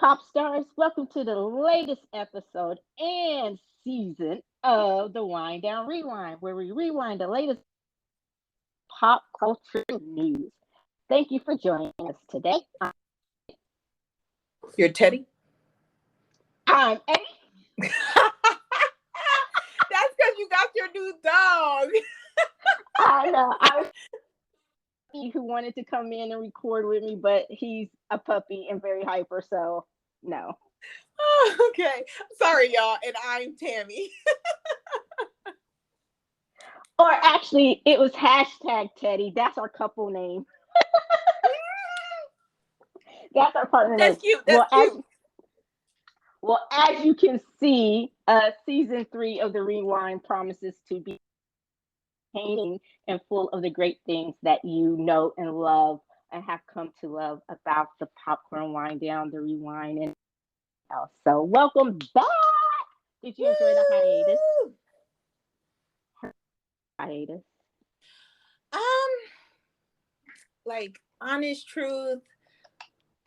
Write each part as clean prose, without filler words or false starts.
pop stars. Welcome to the latest episode and season of the Wind Down Rewind, where we rewind the latest pop culture news. Thank you for joining us today. You're Teddy? I'm Eddie. That's because you got your new dog. I know. I was who wanted to come in and record with me, but he's a puppy and very hyper, so no. Oh, okay. Sorry, y'all. And I'm Tammy. Or actually, it was hashtag Teddy. That's our couple name. That's our partner name. That's cute. That's cute. As you can see, season 3 of the Rewind promises to be entertaining and full of the great things that you know and love and have come to love about the popcorn wind down, the rewind, and else. So welcome back. Did you enjoy the hiatus? Like, honest truth,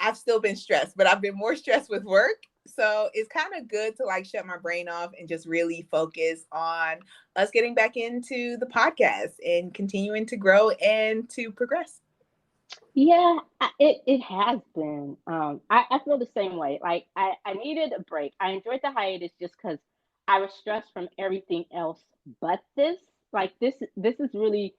I've still been stressed, but I've been more stressed with work. So it's kind of good to like shut my brain off and just really focus on us getting back into the podcast and continuing to grow and to progress. Yeah, it has been. I feel the same way. Like I needed a break. I enjoyed the hiatus just because I was stressed from everything else but this. Like this is really,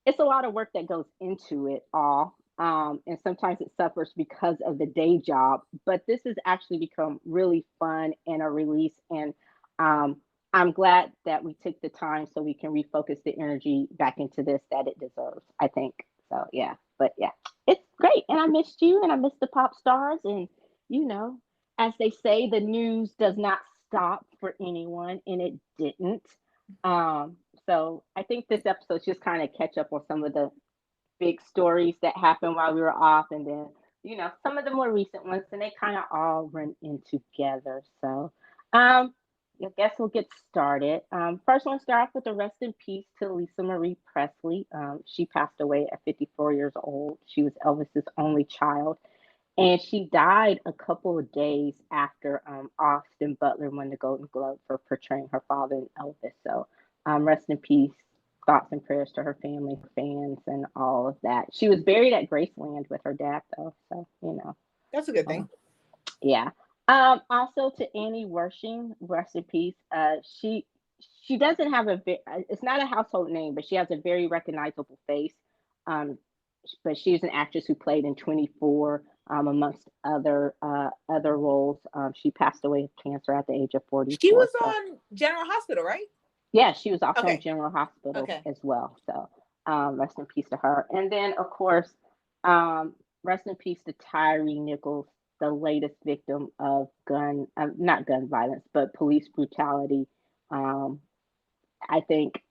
it's a lot of work that goes into it all. And sometimes it suffers because of the day job, but this has actually become really fun and a release. And I'm glad that we took the time so we can refocus the energy back into this that it deserves, I think. So, yeah, but yeah, it's great. And I missed you and I missed the pop stars. And, you know, as they say, the news does not stop for anyone, and it didn't. So I think this episode's just kind of catch up on some of the big stories that happened while we were off, and then some of the more recent ones, and they kind of all run in together. So I guess we'll get started. First, we'll start off with a rest in peace to Lisa Marie Presley. She passed away at 54 years old. She was Elvis's only child, and she died a couple of days after Austin Butler won the Golden Globe for portraying her father in Elvis. So rest in peace. Thoughts and prayers to her family, fans, and all of that. She was buried at Graceland with her dad, though. So that's a good thing. Yeah. Also to Annie Wershing, rest in peace. She doesn't have it's not a household name, but she has a very recognizable face. But she's an actress who played in 24, amongst other roles. She passed away of cancer at the age of 44. She was on General Hospital, right? Yeah, she was also in General Hospital as well. So rest in peace to her. And then, of course, rest in peace to Tyre Nichols, the latest victim of not gun violence, but police brutality. I think,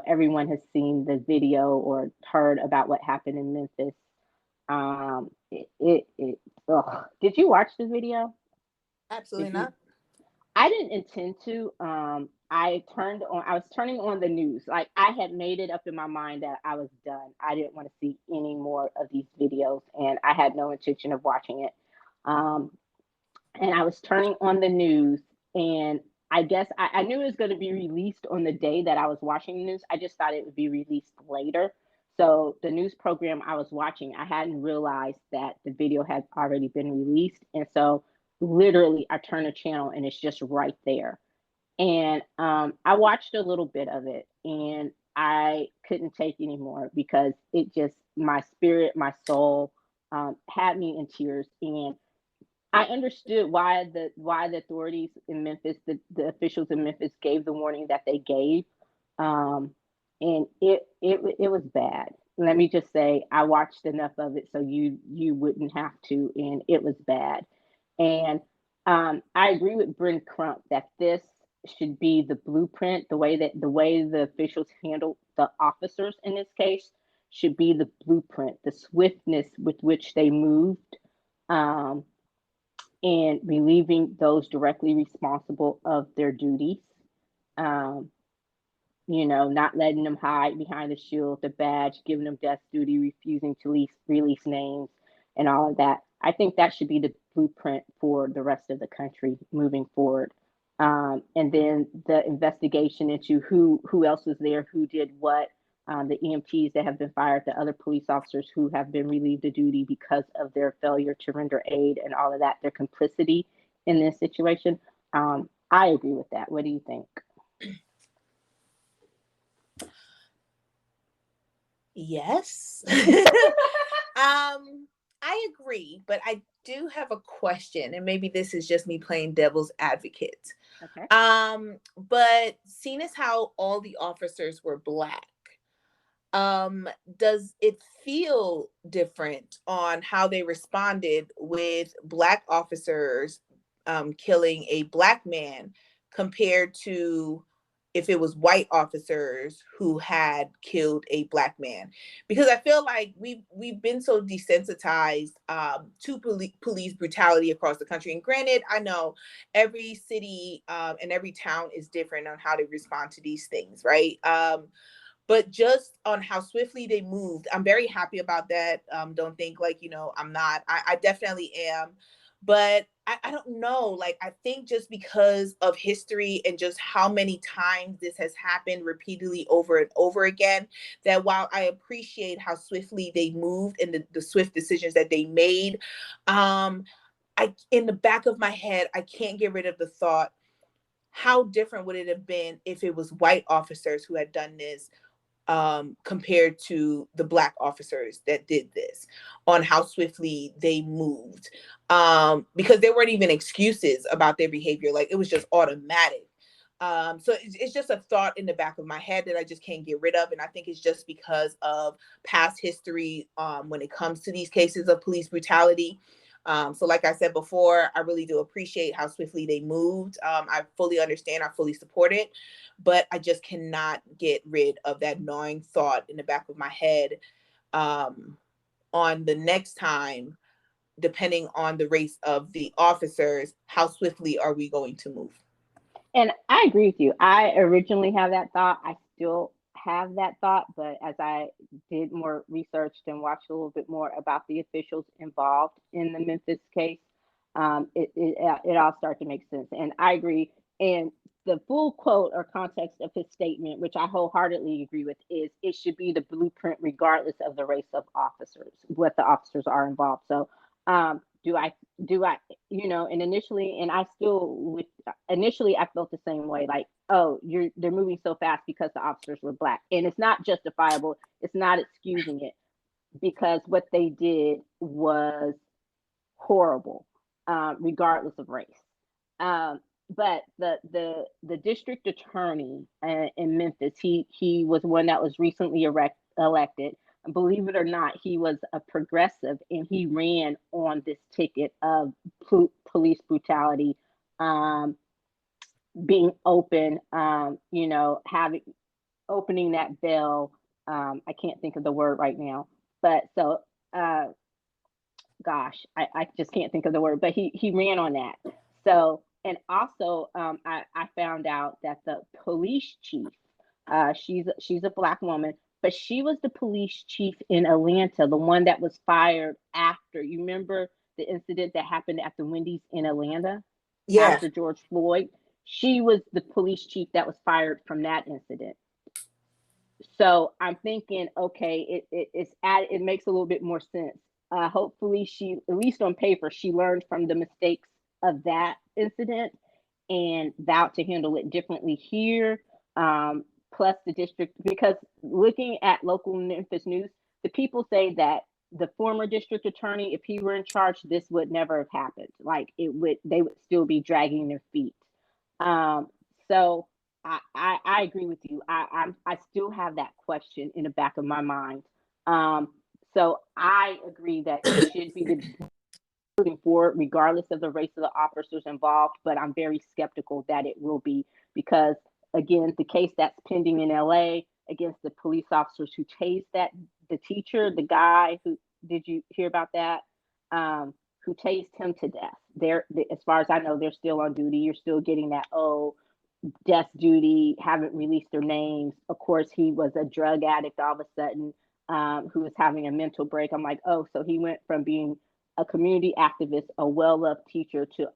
everyone has seen the video or heard about what happened in Memphis. Did you watch the video? Absolutely not. I didn't intend to. I was turning on the news. Like I had made it up in my mind that I was done. I didn't want to see any more of these videos, and I had no intention of watching it. And I was turning on the news, and I guess I knew it was going to be released on the day that I was watching the news. I just thought it would be released later. So the news program I was watching, I hadn't realized that the video had already been released. And so literally I turn the channel and it's just right there. And I watched a little bit of it and I couldn't take anymore because it just, my spirit, my soul had me in tears. And I understood why the authorities in Memphis, the officials in Memphis gave the warning that they gave. And it was bad. Let me just say, I watched enough of it so you wouldn't have to, and it was bad. And I agree with Bryn Crump that this should be the blueprint. The way the officials handled the officers in this case should be the blueprint. The swiftness with which they moved, and relieving those directly responsible of their duties. Not letting them hide behind the shield, the badge, giving them death duty, refusing to release names, and all of that. I think that should be the blueprint for the rest of the country moving forward. And then the investigation into who else was there, who did what, the EMTs that have been fired, the other police officers who have been relieved of duty because of their failure to render aid and all of that, their complicity in this situation. I agree with that. What do you think? Yes. I agree, but I do have a question, and maybe this is just me playing devil's advocate. Okay. But seeing as how all the officers were Black, does it feel different on how they responded with Black officers killing a Black man compared to if it was white officers who had killed a Black man? Because I feel like we've been so desensitized to police brutality across the country. And granted, I know every city and every town is different on how they respond to these things, right? But just on how swiftly they moved, I'm very happy about that. Don't think like, I'm not. I definitely am. But I don't know. Like, I think just because of history and just how many times this has happened repeatedly over and over again, that while I appreciate how swiftly they moved and the swift decisions that they made, in the back of my head, I can't get rid of the thought, how different would it have been if it was white officers who had done this compared to the Black officers that did this, on how swiftly they moved, because there weren't even excuses about their behavior. Like, it was just automatic. So it's just a thought in the back of my head that I just can't get rid of. And I think it's just because of past history when it comes to these cases of police brutality. So like I said before, I really do appreciate how swiftly they moved. I fully understand, I fully support it, but I just cannot get rid of that gnawing thought in the back of my head on the next time, depending on the race of the officers, how swiftly are we going to move? And I agree with you. I originally had that thought. I still have that thought, but as I did more research and watched a little bit more about the officials involved in the Memphis case, it all started to make sense. And I agree. And the full quote or context of his statement, which I wholeheartedly agree with, is it should be the blueprint regardless of the race of officers, what the officers are involved. So do I and initially, and I still initially I felt the same way, like, oh, they're moving so fast because the officers were Black, and it's not justifiable, it's not excusing it, because what they did was horrible, regardless of race. But the district attorney in Memphis, he was one that was recently elected. Believe it or not, he was a progressive, and he ran on this ticket of police brutality, being open, having opening that veil. I can't think of the word right now, but so gosh, I just can't think of the word, but he ran on that. So, and also, I found out that the police chief, she's a Black woman, but she was the police chief in Atlanta, the one that was fired after. You remember the incident that happened at the Wendy's in Atlanta Yeah. after George Floyd? She was the police chief that was fired from that incident. So I'm thinking, okay, it makes a little bit more sense. Hopefully, she, at least on paper, she learned from the mistakes of that incident and vowed to handle it differently here. Plus the district, because looking at local Memphis news, the people say that the former district attorney, if he were in charge, this would never have happened. Like, they would still be dragging their feet. So I agree with you. I still have that question in the back of my mind. So I agree that it should be moving forward, regardless of the race of the officers involved. But I'm very skeptical that it will be, because again, the case that's pending in LA against the police officers who tased the teacher, the guy who, did you hear about that? Who tased him to death. As far as I know, they're still on duty. You're still getting that, death duty, haven't released their names. Of course, he was a drug addict all of a sudden, who was having a mental break. I'm like, oh, so he went from being a community activist, a well-loved teacher, to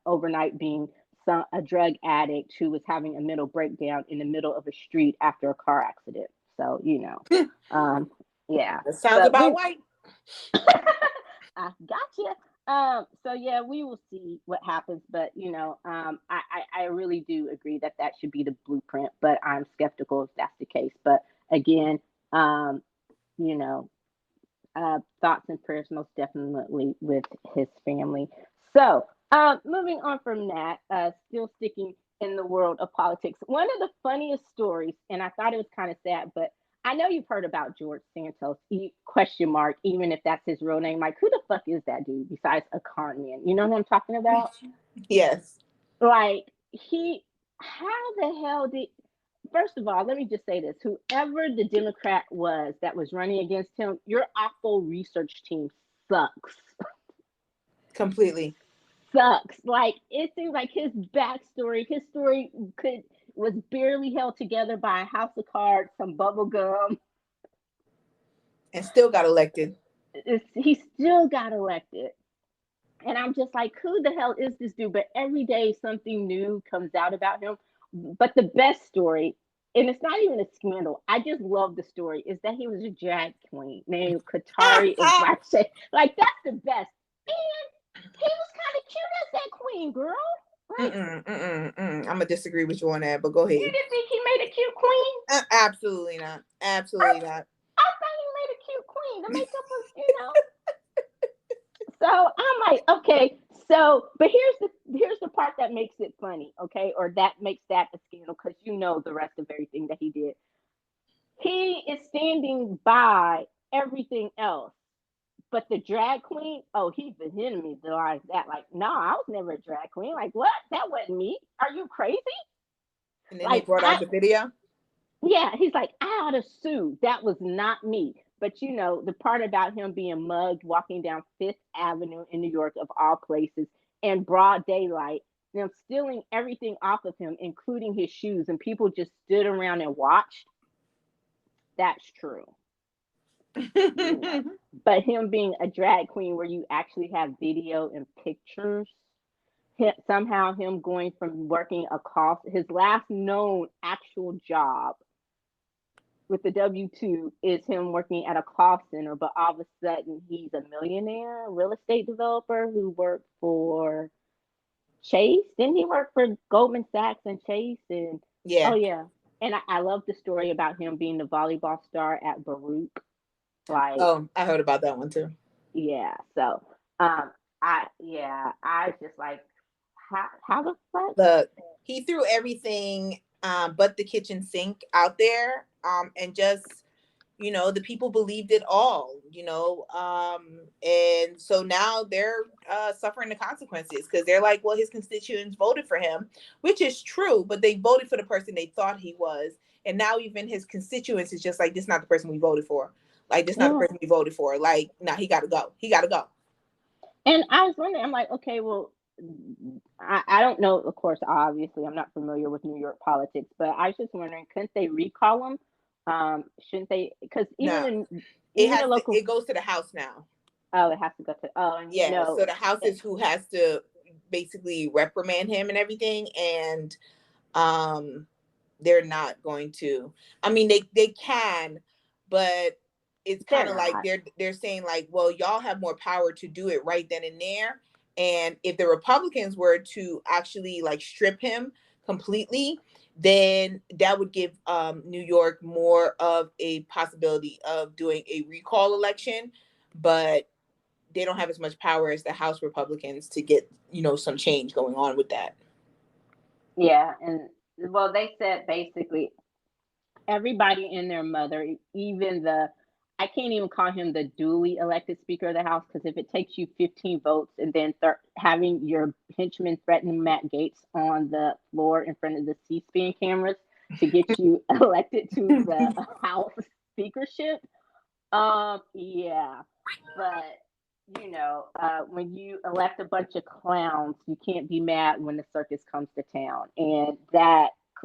overnight being a drug addict who was having a mental breakdown in the middle of a street after a car accident. So, um, yeah. That sounds about white. I gotcha. So yeah, we will see what happens, but I really do agree that that should be the blueprint, but I'm skeptical if that's the case. But again, you know, thoughts and prayers most definitely with his family. So, moving on from that, still sticking in the world of politics, one of the funniest stories, and I thought it was kind of sad, but I know you've heard about George Santos, question mark, even if that's his real name. Like, who the fuck is that dude besides a con man? You know who I'm talking about? Yes. Like, how the hell did, first of all, let me just say this. Whoever the Democrat was that was running against him, your awful research team sucks. Completely. Sucks. Like, it seems like his backstory, his story was barely held together by a house of cards, some bubble gum. And still got elected. He still got elected. And I'm just like, who the hell is this dude? But every day something new comes out about him. But the best story, and it's not even a scandal, I just love the story, is that he was a drag queen named Katari Ibrache. Like, that's the best. And he was kind of cute as that queen, girl. Like, I'm gonna disagree with you on that, but go ahead. You didn't think he made a cute queen? Absolutely not. Absolutely not. I thought he made a cute queen. The makeup was, So I'm like, okay, so but here's the part that makes it funny, okay, or that makes that a scandal, because the rest of everything that he did. He is standing by everything else, but the drag queen, oh, he's the enemy like that. Like, no, I was never a drag queen. Like, what? That wasn't me. Are you crazy? And then they brought out the video. Yeah, he's like, I ought to sue. That was not me. But the part about him being mugged walking down Fifth Avenue in New York, of all places, in broad daylight, them stealing everything off of him, including his shoes, and people just stood around and watched. That's true. But him being a drag queen where you actually have video and pictures, somehow him going from working his last known actual job with the W-2 is him working at a call center, but all of a sudden he's a millionaire real estate developer who worked for Chase. Didn't he work for Goldman Sachs and Chase? And yeah. Oh yeah. And I love the story about him being the volleyball star at Baruch. Like, oh, I heard about that one too. Yeah. So I just like, how the fuck? Look, he threw everything but the kitchen sink out there. And just, the people believed it all, and so now they're suffering the consequences, because they're like, well, his constituents voted for him, which is true, but they voted for the person they thought he was. And now even his constituents is just like, this is not the person we voted for. Like, this is not the person we voted for. Like, nah, he got to go. He got to go. And I was wondering, I'm like, okay, well, I don't know. Of course, obviously, I'm not familiar with New York politics, but I was just wondering, couldn't they recall him? Shouldn't they? Because it goes to the House now. Oh, it has to go to. Oh, and so the House is who has to basically reprimand him and everything, and they're not going to. I mean, they can, but it's kind of like they're saying like, well, y'all have more power to do it right then and there. And if the Republicans were to actually like strip him completely, then that would give New York more of a possibility of doing a recall election. But they don't have as much power as the House Republicans to get, some change going on with that. Yeah. And well, they said basically everybody and their mother, even I can't even call him the duly elected Speaker of the House, because if it takes you 15 votes and then having your henchman threaten Matt Gaetz on the floor in front of the C-SPAN cameras to get you elected to the House speakership, yeah. But when you elect a bunch of clowns, you can't be mad when the circus comes to town. And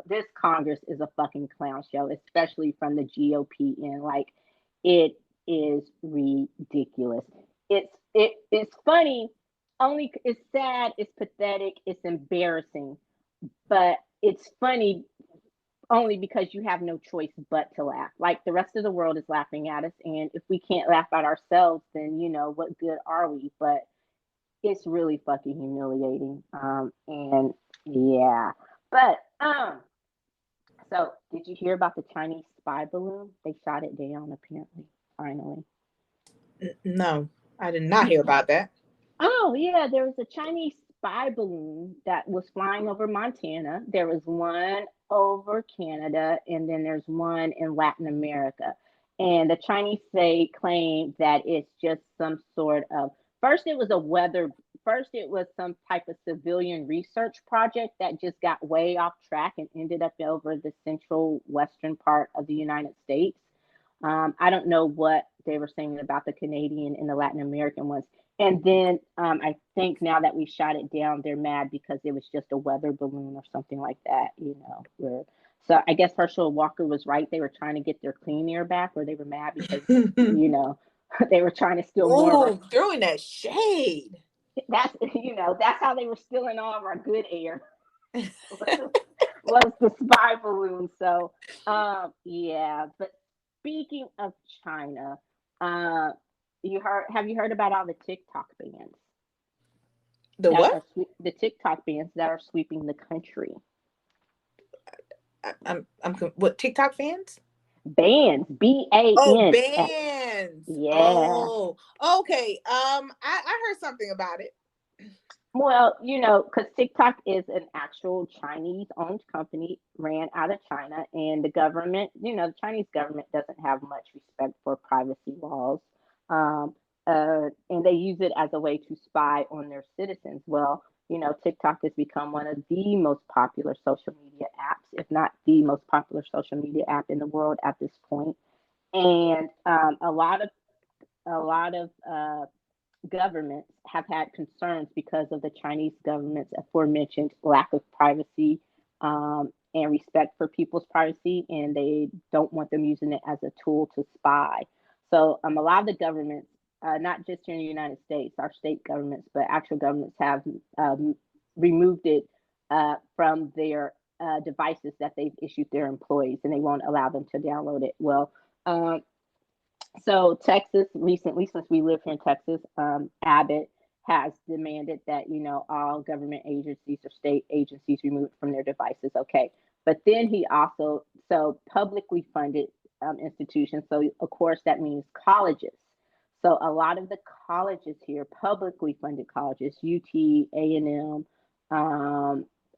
this Congress is a fucking clown show, especially from the GOP end. Like, it is ridiculous. it's funny. Only it's sad, it's pathetic, it's embarrassing, but it's funny only because you have no choice but to laugh. Like the rest of the world is laughing at us, and if we can't laugh at ourselves, then what good are we? But it's really fucking humiliating. And yeah, but so did you hear about the Chinese spy balloon? They shot it down apparently. Finally. No, I did not hear about that. Oh yeah, there was a Chinese spy balloon that was flying over Montana. There was one over Canada, and then there's one in Latin America. And the Chinese say claim that it's just some sort of first it was a weather first it was some type of civilian research project that just got way off track and ended up over the central western part of the United States. I don't know what they were saying about the Canadian and the Latin American ones. And then I think now that we shot it down, they're mad because it was just a weather balloon or something like that. So I guess Herschel Walker was right. They were trying to get their clean air back, or they were mad because, they were trying to steal more of our. Throwing that shade. That's how they were stealing all of our good air. Was the spy balloon. So, yeah. But speaking of China, have you heard about all the TikTok bans? The what? The TikTok bans that are sweeping the country. I'm what TikTok fans? Bans, BANS. Oh, bans. Yeah. Oh, okay. I heard something about it. Well, because TikTok is an actual Chinese-owned company, ran out of China, and the government, the Chinese government doesn't have much respect for privacy laws, and they use it as a way to spy on their citizens. Well, TikTok has become one of the most popular social media apps, if not the most popular social media app in the world at this point, and a lot of governments have had concerns because of the Chinese government's aforementioned lack of privacy and respect for people's privacy, and they don't want them using it as a tool to spy. So, a lot of the governments, not just here in the United States, our state governments, but actual governments have removed it from their devices that they've issued their employees, and they won't allow them to download it. Well, so Texas recently, since we live here in Texas, Abbott has demanded that all government agencies or state agencies remove it from their devices. Okay, but then he also publicly funded institutions. So of course that means colleges. So a lot of the colleges here, publicly funded colleges, UT, A&M,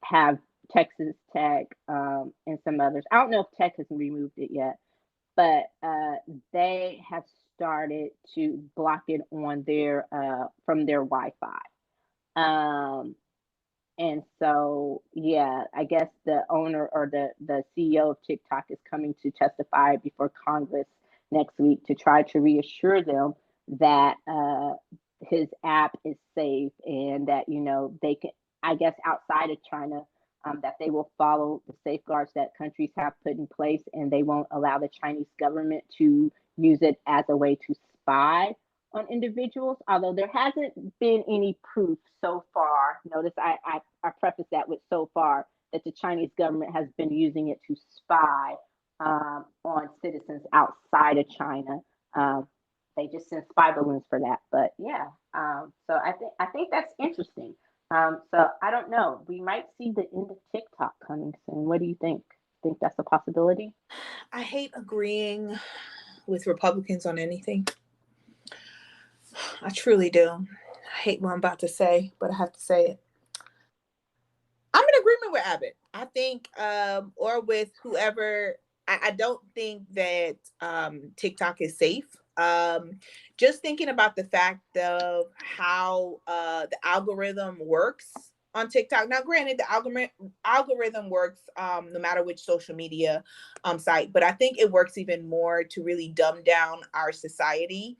have Texas Tech, and some others. I don't know if Tech has removed it yet, but they have started to block it on their from their Wi-Fi. And so, yeah, I guess the owner or the CEO of TikTok is coming to testify before Congress next week to try to reassure them that his app is safe, and that they can, I guess, outside of China, that they will follow the safeguards that countries have put in place, and they won't allow the Chinese government to use it as a way to spy on individuals. Although there hasn't been any proof so far. Notice I preface that with so far, that the Chinese government has been using it to spy on citizens outside of China. They just send spy balloons for that. But yeah, so I think that's interesting. So I don't know. We might see the end of TikTok coming soon. What do you think? Think that's a possibility? I hate agreeing with Republicans on anything. I truly do. I hate what I'm about to say, but I have to say it. I'm in agreement with Abbott. I think, or with whoever. I don't think that TikTok is safe. Just thinking about the fact of how the algorithm works on TikTok. Now, granted, the algorithm works no matter which social media site, but I think it works even more to really dumb down our society.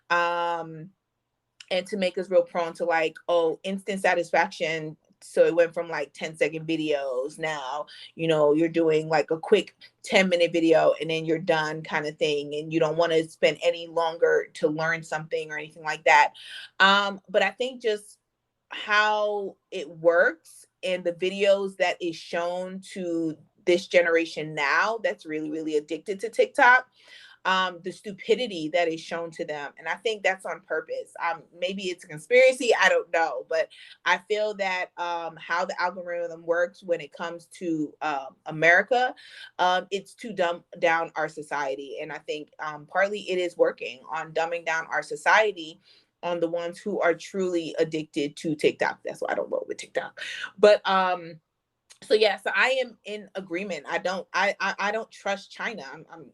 And to make us real prone to instant satisfaction so it went from like 10-second videos. Now, you're doing like a quick 10-minute video and then you're done kind of thing. And you don't want to spend any longer to learn something or anything like that. But I think just how it works and the videos that is shown to this generation now that's really, really addicted to TikTok, the stupidity that is shown to them. And I think that's on purpose. Maybe it's a conspiracy, I don't know, but I feel that how the algorithm works when it comes to America, it's to dumb down our society. And I think partly it is working on dumbing down our society on the ones who are truly addicted to TikTok. That's why I don't roll with TikTok. But so yeah, so I am in agreement. I don't trust China.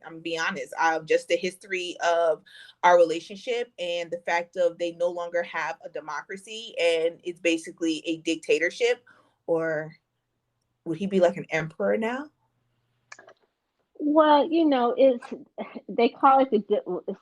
I'm being honest. Just the history of our relationship and the fact of they no longer have a democracy and it's basically a dictatorship. Or would he be like an emperor now? Well, it's they call it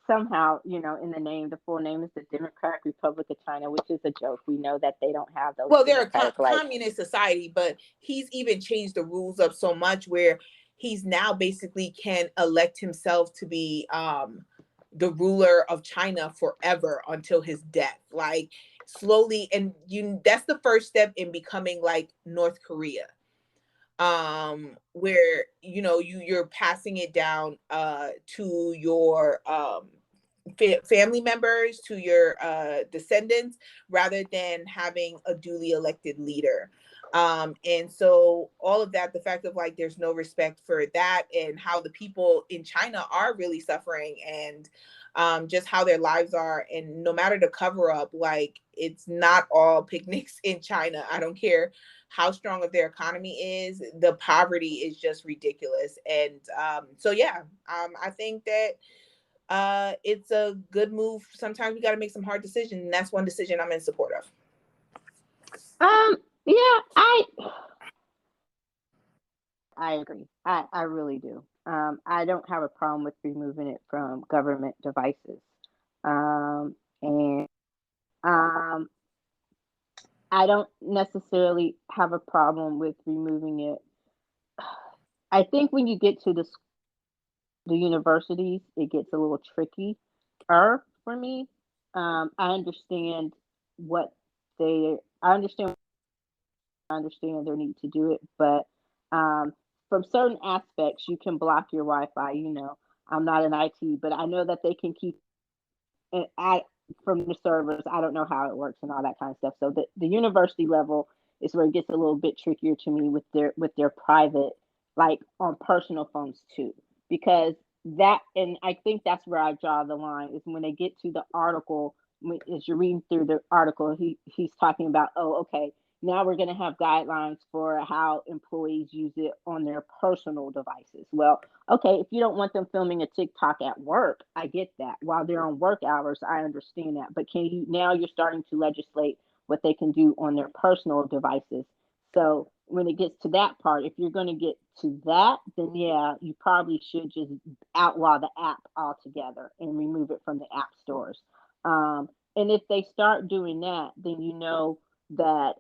somehow, in the name, the full name is the Democratic Republic of China, which is a joke. We know that they don't have those. Well, they're a communist society, but he's even changed the rules up so much where he's now basically can elect himself to be the ruler of China forever until his death. Like slowly, and that's the first step in becoming like North Korea. Where you're passing it down to your family members, to your descendants, rather than having a duly elected leader. And so all of that, the fact of like there's no respect for that, and how the people in China are really suffering, and just how their lives are, and no matter the cover up, like it's not all picnics in China. I don't care how strong of their economy is, the poverty is just ridiculous. And so yeah, I think that it's a good move. Sometimes we got to make some hard decisions, and that's one decision I'm in support of. Yeah, I agree. I really do. I don't have a problem with removing it from government devices. And I don't necessarily have a problem with removing it. I think when you get to the universities, it gets a little tricky for me. I understand what I understand their need to do it, but from certain aspects, you can block your Wi-Fi. I'm not an IT, but I know that they can keep it from the servers. I don't know how it works and all that kind of stuff. So the university level is where it gets a little bit trickier to me with their private, like on personal phones too, because and I think that's where I draw the line is when they get to the article. As you're reading through the article, he's talking about, oh, okay, now we're going to have guidelines for how employees use it on their personal devices. Well, okay, if you don't want them filming a TikTok at work, I get that. While they're on work hours, I understand that. But now you're starting to legislate what they can do on their personal devices. So when it gets to that part, if you're going to get to that, then yeah, you probably should just outlaw the app altogether and remove it from the app stores. And if they start doing that, then that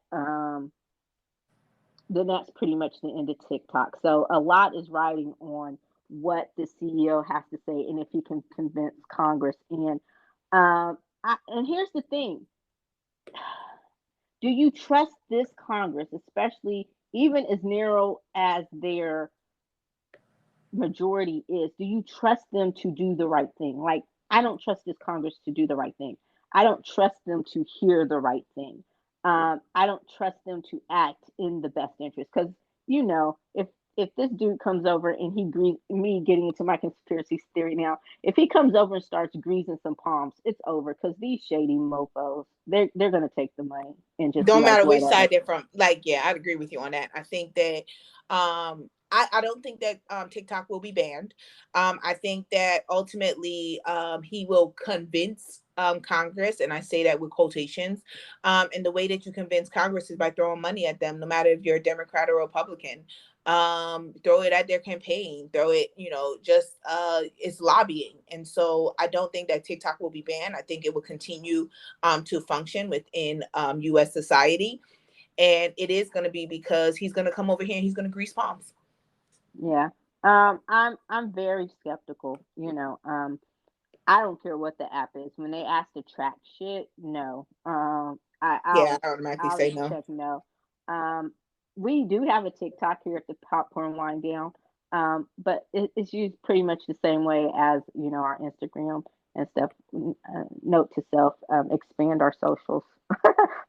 then that's pretty much the end of TikTok. So a lot is riding on what the CEO has to say and if he can convince Congress. And and here's the thing: do you trust this Congress, especially even as narrow as their majority is? Do you trust them to do the right thing? Like, I don't trust this Congress to do the right thing. I don't trust them to hear the right thing. I don't trust them to act in the best interest, because if this dude comes over and me getting into my conspiracy theory now, if he comes over and starts greasing some palms, it's over, because these shady mofos, they're gonna take the money and just don't matter which side they're from. Like, yeah, I'd agree with you on that. I think that I don't think that TikTok will be banned. I think that ultimately he will convince Congress, and I say that with quotations. And the way that you convince Congress is by throwing money at them, no matter if you're a Democrat or Republican. Throw it at their campaign, throw it, just it's lobbying. And so I don't think that TikTok will be banned. I think it will continue to function within US society. And it is going to be because he's going to come over here and he's going to grease palms. Yeah. I'm very skeptical, you know. I don't care what the app is. When they ask to track shit, no. Yeah, I I automatically always say no. check no. Um, we do have a TikTok here at the Popcorn Wine Down, but it's used pretty much the same way as our Instagram and stuff. Note to self: expand our socials.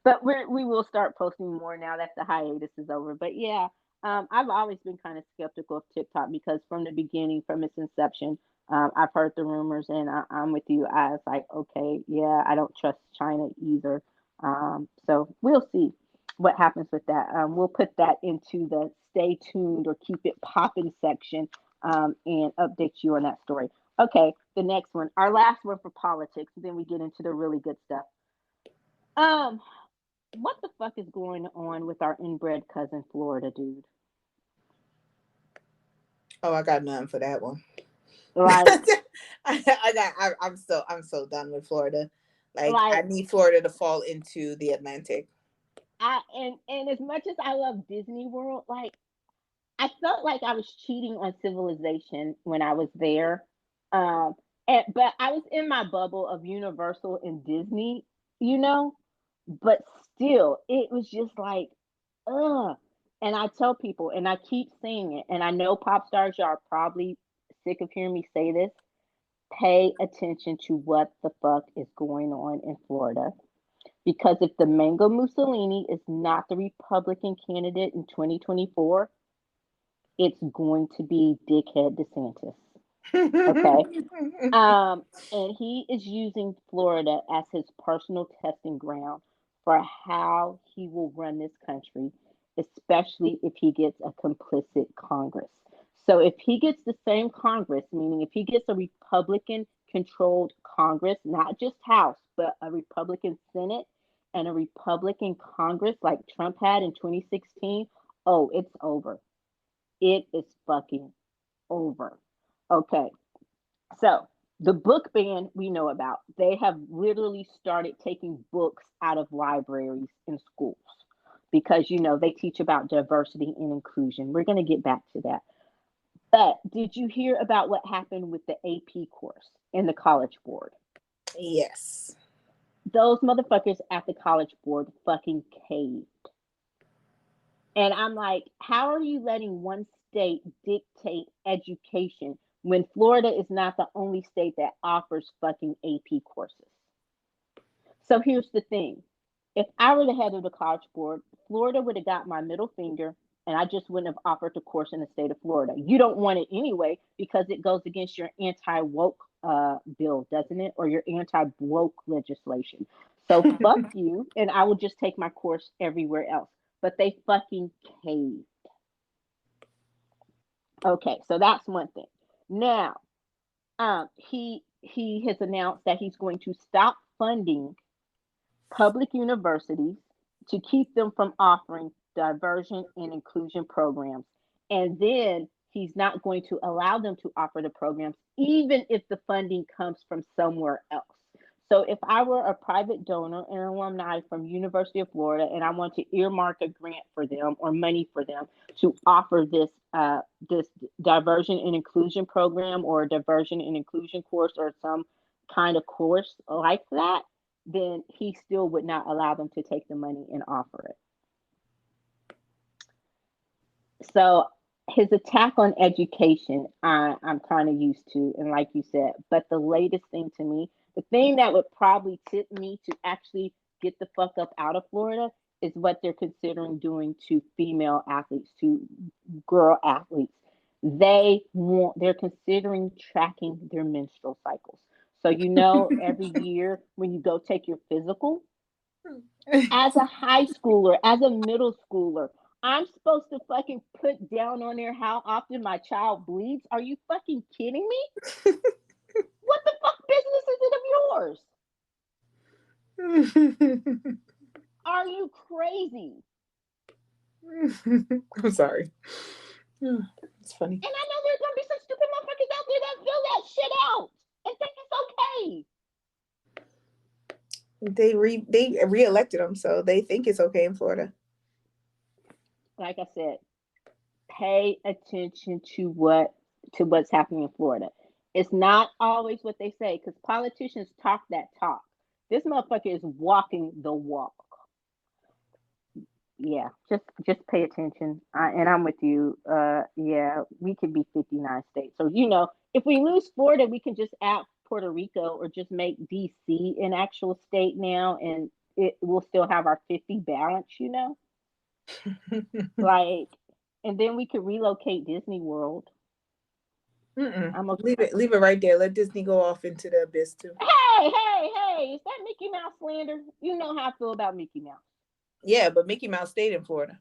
But we will start posting more now that the hiatus is over. But yeah, I've always been kind of skeptical of TikTok because from the beginning, from its inception. I've heard the rumors, and I'm with you. I was like, okay, yeah, I don't trust China either. So we'll see what happens with that. We'll put that into the stay tuned or keep it popping section, and update you on that story. Okay, the next one, our last one for politics, and then we get into the really good stuff. Um, what the fuck is going on with our inbred cousin Florida dude? Oh, I got none for that one. Like, I'm so done with Florida. Like, I like need Florida to fall into the Atlantic. and as much as I love Disney World, like I felt like I was cheating on civilization when I was there. Um, but I was in my bubble of Universal and Disney, you know. But still, it was just like, ugh. And I tell people, and I keep saying it, and I know pop stars, y'all are probably sick of hearing me say this. Pay attention to what the fuck is going on in Florida. Because if the Mango Mussolini is not the Republican candidate in 2024, it's going to be Dickhead DeSantis. Okay. And he is using Florida as his personal testing ground for how he will run this country, especially if he gets a complicit Congress. So if he gets the same Congress, meaning if he gets a Republican controlled Congress, not just House, but a Republican Senate and a Republican Congress like Trump had in 2016, oh, it's over. It is fucking over. Okay. So the book ban we know about, they have literally started taking books out of libraries in schools because they teach about diversity and inclusion. We're going to get back to that. But did you hear about what happened with the AP course in the College Board? Yes. Those motherfuckers at the College Board fucking caved. And I'm like, how are you letting one state dictate education when Florida is not the only state that offers fucking AP courses? So here's the thing. If I were the head of the College Board, Florida would have got my middle finger and I just wouldn't have offered the course in the state of Florida. You don't want it anyway because it goes against your anti woke bill, doesn't it? Or your anti woke legislation. So fuck you, and I will just take my course everywhere else. But they fucking caved. Okay, so that's one thing. Now, he has announced that he's going to stop funding public universities to keep them from offering diversion and inclusion programs. And then he's not going to allow them to offer the programs, even if the funding comes from somewhere else. So if I were a private donor and alumni from University of Florida and I want to earmark a grant for them or money for them to offer this diversion and inclusion program or diversion and inclusion course or some kind of course like that, then he still would not allow them to take the money and offer it. So his attack on education, I'm kind of used to, and like you said, but the latest thing to me, the thing that would probably tip me to actually get the fuck up out of Florida is what they're considering doing to female athletes, to girl athletes. They're considering tracking their menstrual cycles. So every year when you go take your physical, as a high schooler, as a middle schooler, I'm supposed to fucking put down on there how often my child bleeds? Are you fucking kidding me? What the fuck business is it of yours? Are you crazy? I'm sorry. It's funny. And I know there's gonna be some stupid motherfuckers out there that fill that shit out and think it's okay. They re-elected him, so they think it's okay in Florida. like I said, pay attention to what's happening in Florida. It's not always what they say because politicians talk that talk. This motherfucker is walking the walk. Yeah, just pay attention. And I'm with you. Yeah, we could be 59 states. So if we lose Florida, we can just add Puerto Rico or just make DC an actual state now, and it will still have our 50 balance. Like, and then we could relocate Disney World. Leave it right there. Let Disney go off into the abyss too. Hey, is that Mickey Mouse slander? You know how I feel about Mickey Mouse. Yeah, but Mickey Mouse stayed in Florida.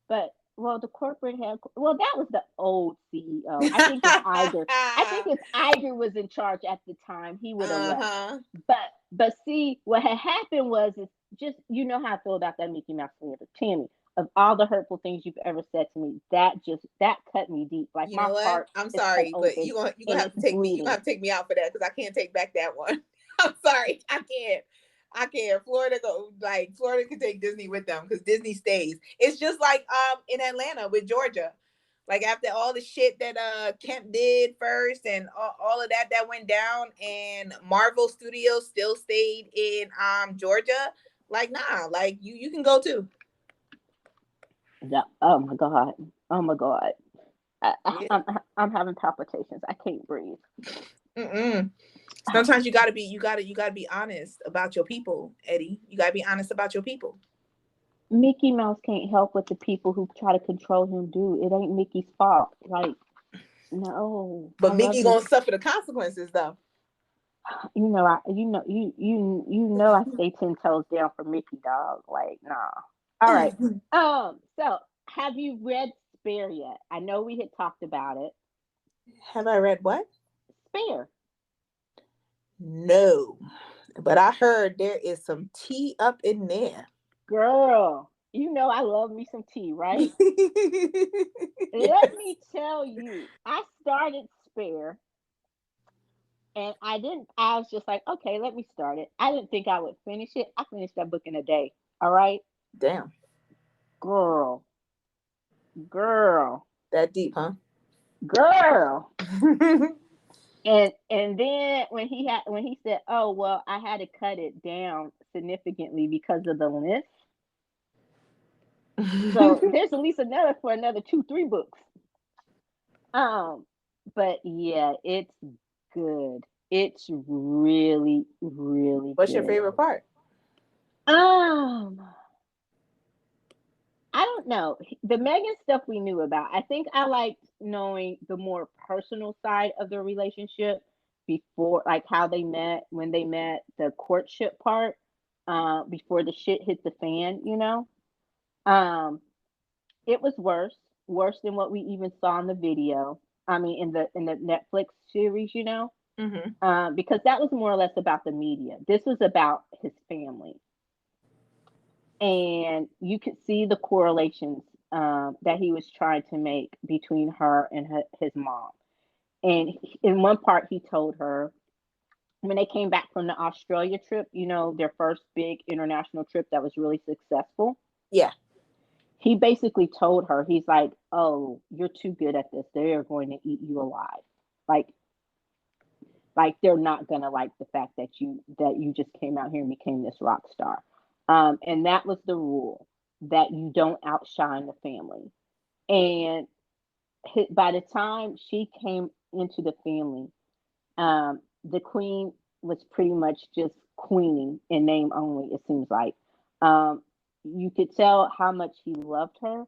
But the corporate headquarters. Well, that was the old CEO. I think if Iger was in charge at the time, he would have left. But see, what had happened was just how I feel about that Mickey Mouse slander. Tammy, of all the hurtful things you've ever said to me, that cut me deep. Like my heart. I'm sorry, but you gonna have to take me. You gonna have to take me out for that because I can't take back that one. I'm sorry, I can't. Florida can take Disney with them because Disney stays. It's just like in Atlanta with Georgia. Like after all the shit that Kemp did first and all of that went down, and Marvel Studios still stayed in Georgia. Like nah, like you can go too. Yeah. Oh my god. I'm having palpitations. I can't breathe. Sometimes you gotta be honest about your people, Eddie. You gotta be honest about your people. Mickey Mouse can't help what the people who try to control him do. It ain't Mickey's fault. Like, no. But Mickey gonna suffer the consequences though. I stay 10 toes down for Mickey, dog. Like, nah. All right. So have you read Spare yet? I know we had talked about it. Have I read what? Spare. No. But I heard there is some tea up in there. Girl, I love me some tea, right? Let me tell you, I started Spare. And I was just like, okay, let me start it. I didn't think I would finish it. I finished that book in a day. All right. Damn. Girl. That deep, huh? Girl. and then when he said, oh, well, I had to cut it down significantly because of the length. So there's at least another 2-3 books. But yeah, it's good. It's really, really What's good. your favorite part? I don't know. The Megan stuff we knew about. I think I liked knowing the more personal side of their relationship before, like how they met, when they met, the courtship part, before the shit hit the fan, It was worse than what we even saw in the video. I mean, in the Netflix series, because that was more or less about the media. This was about his family. And you could see the correlations that he was trying to make between her and his mom. And in one part, he told her when they came back from the Australia trip, their first big international trip that was really successful. Yeah. He basically told her, he's like, oh, you're too good at this. They are going to eat you alive. Like they're not going to like the fact that you just came out here and became this rock star. And that was the rule, that you don't outshine the family. And by the time she came into the family, the queen was pretty much just queening in name only, it seems like. You could tell how much he loved her,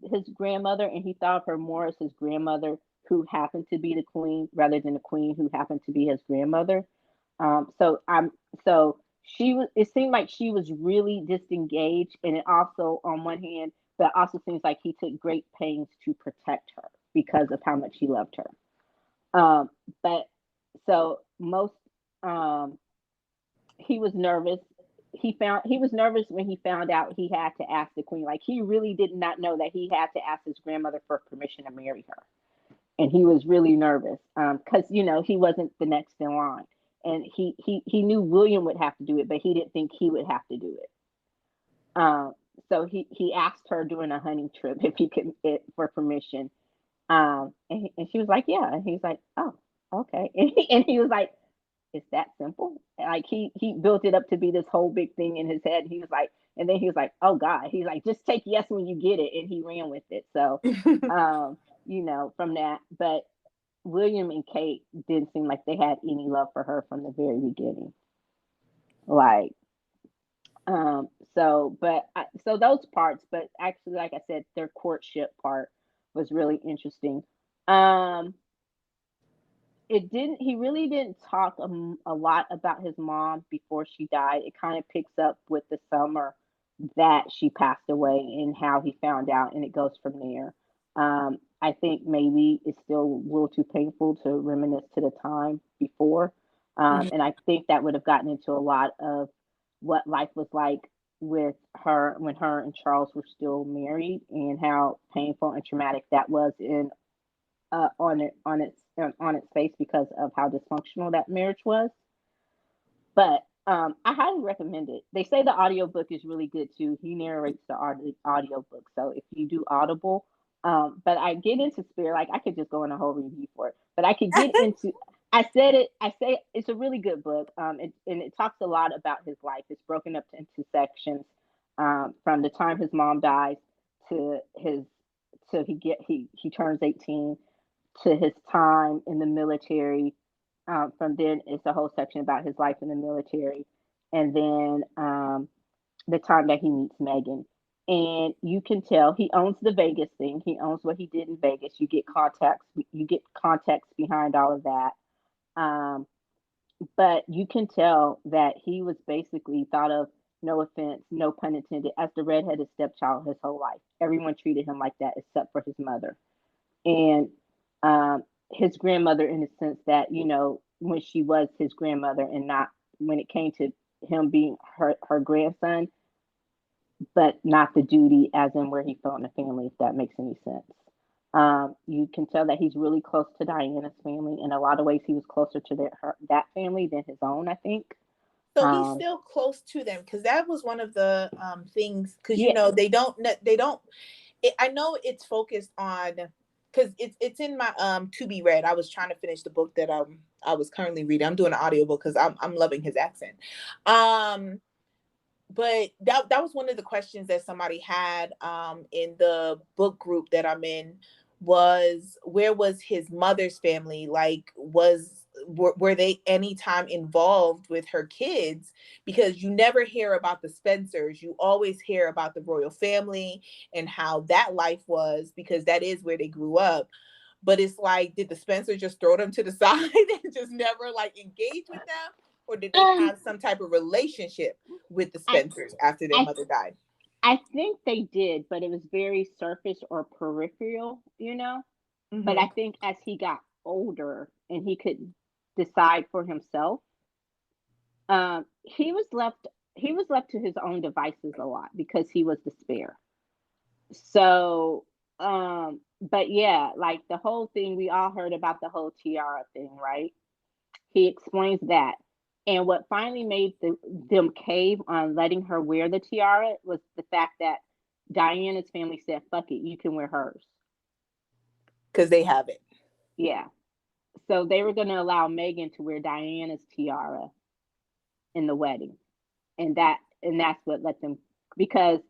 his grandmother, and he thought of her more as his grandmother, who happened to be the queen, rather than the queen who happened to be his grandmother. It seemed like she was really disengaged, and it also, on one hand, but it also seems like he took great pains to protect her because of how much he loved her. He was nervous. He was nervous when he found out he had to ask the queen. Like, he really did not know that he had to ask his grandmother for permission to marry her. And he was really nervous because, he wasn't the next in line. And he knew William would have to do it, but he didn't think he would have to do it. So he asked her during a hunting trip if he could for permission. And she was like, yeah. And he's like, oh, okay. And he was like, it's that simple. Like he built it up to be this whole big thing in his head. He was like, and then he was like, oh God. He's like, just take yes when you get it. And he ran with it. So, from that. But William and Kate didn't seem like they had any love for her from the very beginning. Like, so those parts, but actually, like I said, their courtship part was really interesting. Um, he really didn't talk a lot about his mom before she died. It kind of picks up with the summer that she passed away and how he found out, and it goes from there. I think maybe it's still a little too painful to reminisce to the time before. And I think that would have gotten into a lot of what life was like with her when her and Charles were still married, and how painful and traumatic that was in on its face because of how dysfunctional that marriage was. But I highly recommend it. They say the audiobook is really good too. He narrates the audiobook. So if you do Audible, but I get into Spirit, like I could just go in a whole review for it. But I could get into I say it's a really good book. And it talks a lot about his life. It's broken up into sections, from the time his mom dies to his to he turns 18, to his time in the military. From then, it's a whole section about his life in the military, and then the time that he meets Megan. And you can tell he owns the Vegas thing. He owns what he did in Vegas. You get context. You get context behind all of that. Um, but you can tell that he was basically thought of, no offense, no pun intended, as the redheaded stepchild his whole life. Everyone treated him like that except for his mother. And his grandmother, in the sense that, when she was his grandmother, and not when it came to him being her grandson, but not the duty as in where he felt in the family, if that makes any sense. You can tell that he's really close to Diana's family. In a lot of ways, he was closer to that family than his own, I think. So he's still close to them, because that was one of the things, because Yeah. they don't I know it's focused on, because it's in my to be read. I was trying to finish the book that I was currently reading. I'm doing an audiobook because I'm loving his accent. But that was one of the questions that somebody had in the book group that I'm in, was where was his mother's family? Like, were they anytime involved with her kids? Because you never hear about the Spencers. You always hear about the royal family and how that life was, because that is where they grew up. But it's like, did the Spencers just throw them to the side and just never like engage with them? Or did they have some type of relationship with the Spencers after their mother died? I think they did, but it was very surface or peripheral, Mm-hmm. But I think as he got older and he could decide for himself, he was left to his own devices a lot because he was the spare. So, but yeah, like the whole thing, we all heard about the whole tiara thing, right? He explains that. And what finally made them cave on letting her wear the tiara was the fact that Diana's family said, fuck it, you can wear hers. Because they have it. Yeah. So they were going to allow Megan to wear Diana's tiara in the wedding. And that's what let them, because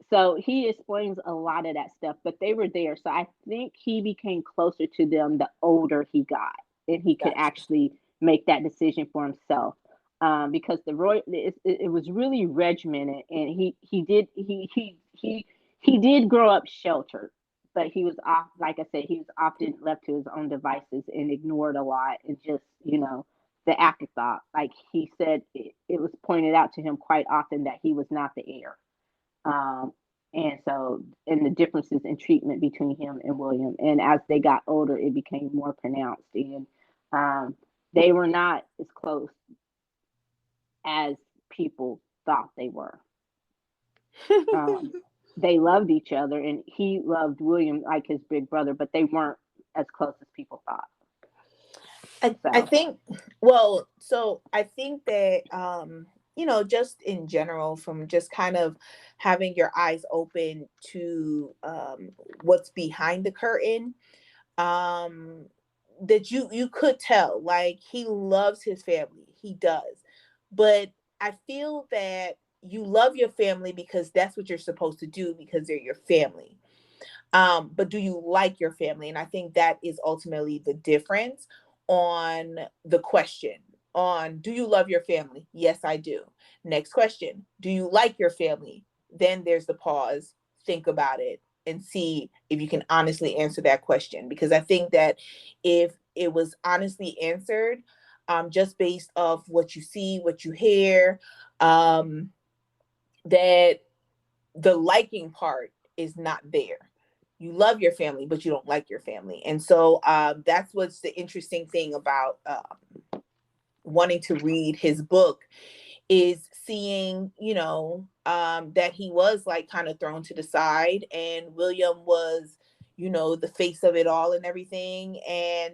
so he explains a lot of that stuff, but they were there. So I think he became closer to them the older he got, and he could actually make that decision for himself. Because it was really regimented, and he did grow up sheltered, but he was off. Like I said, he was often left to his own devices and ignored a lot, and just the afterthought. Like he said, it was pointed out to him quite often that he was not the heir. Um, and the differences in treatment between him and William. And as they got older, it became more pronounced. And they were not as close as people thought they were. They loved each other, and he loved William like his big brother, but they weren't as close as people thought. I think, well, so I think that just in general, from just kind of having your eyes open to what's behind the curtain, um, that you could tell, like, he loves his family. He does. But I feel that you love your family because that's what you're supposed to do because they're your family. But do you like your family? And I think that is ultimately the difference on the question. On, do you love your family? Yes, I do. Next question, do you like your family? Then there's the pause, think about it, and see if you can honestly answer that question. Because I think that if it was honestly answered, just based off what you see, what you hear, that the liking part is not there. You love your family, but you don't like your family. And so that's what's the interesting thing about wanting to read his book, is seeing, that he was like kind of thrown to the side, and William was, the face of it all and everything. And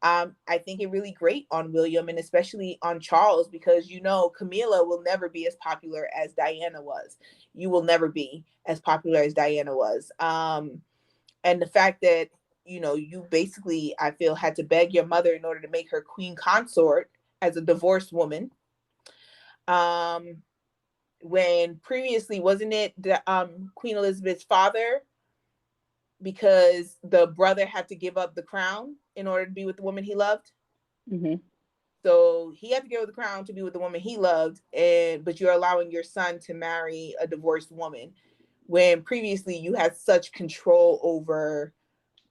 I think it really great on William, and especially on Charles, because Camila will never be as popular as Diana was. You will never be as popular as Diana was. And the fact that you basically, I feel, had to beg your mother in order to make her queen consort as a divorced woman. When previously, wasn't it Queen Elizabeth's father, because the brother had to give up the crown in order to be with the woman he loved? Mm-hmm. So he had to give up the crown to be with the woman he loved, but you're allowing your son to marry a divorced woman, when previously you had such control over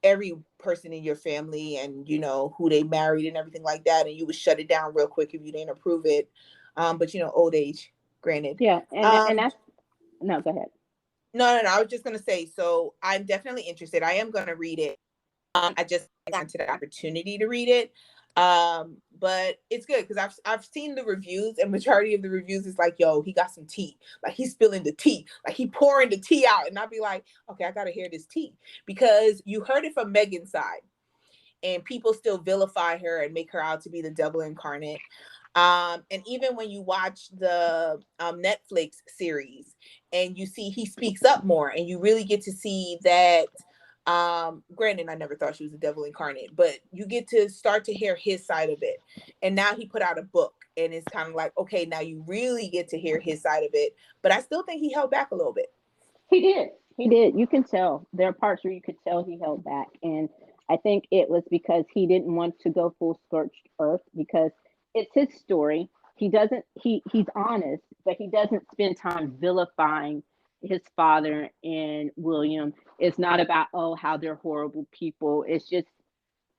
every person in your family, and who they married and everything like that, and you would shut it down real quick if you didn't approve it. But old age, granted. Yeah, and um that's no. Go ahead. no, I was just gonna say, so I'm definitely interested. I am gonna read it. I just got into the opportunity to read it. But it's good because I've seen the reviews, and majority of the reviews is like, yo, he got some tea. Like, he's spilling the tea. Like, he pouring the tea out. And I'll be like, okay, I gotta hear this tea. Because you heard it from Megan's side, and people still vilify her and make her out to be the devil incarnate. And even when you watch the Netflix series, and you see he speaks up more, and you really get to see that, granted, I never thought she was the devil incarnate, but you get to start to hear his side of it. And now he put out a book, and it's kind of like, okay, now you really get to hear his side of it. But I still think he held back a little bit. He did. He did. You can tell. There are parts where you could tell he held back. And I think it was because he didn't want to go full scorched earth, because it's his story. He's honest, but he doesn't spend time vilifying his father and William. It's not about, oh, how they're horrible people. It's just,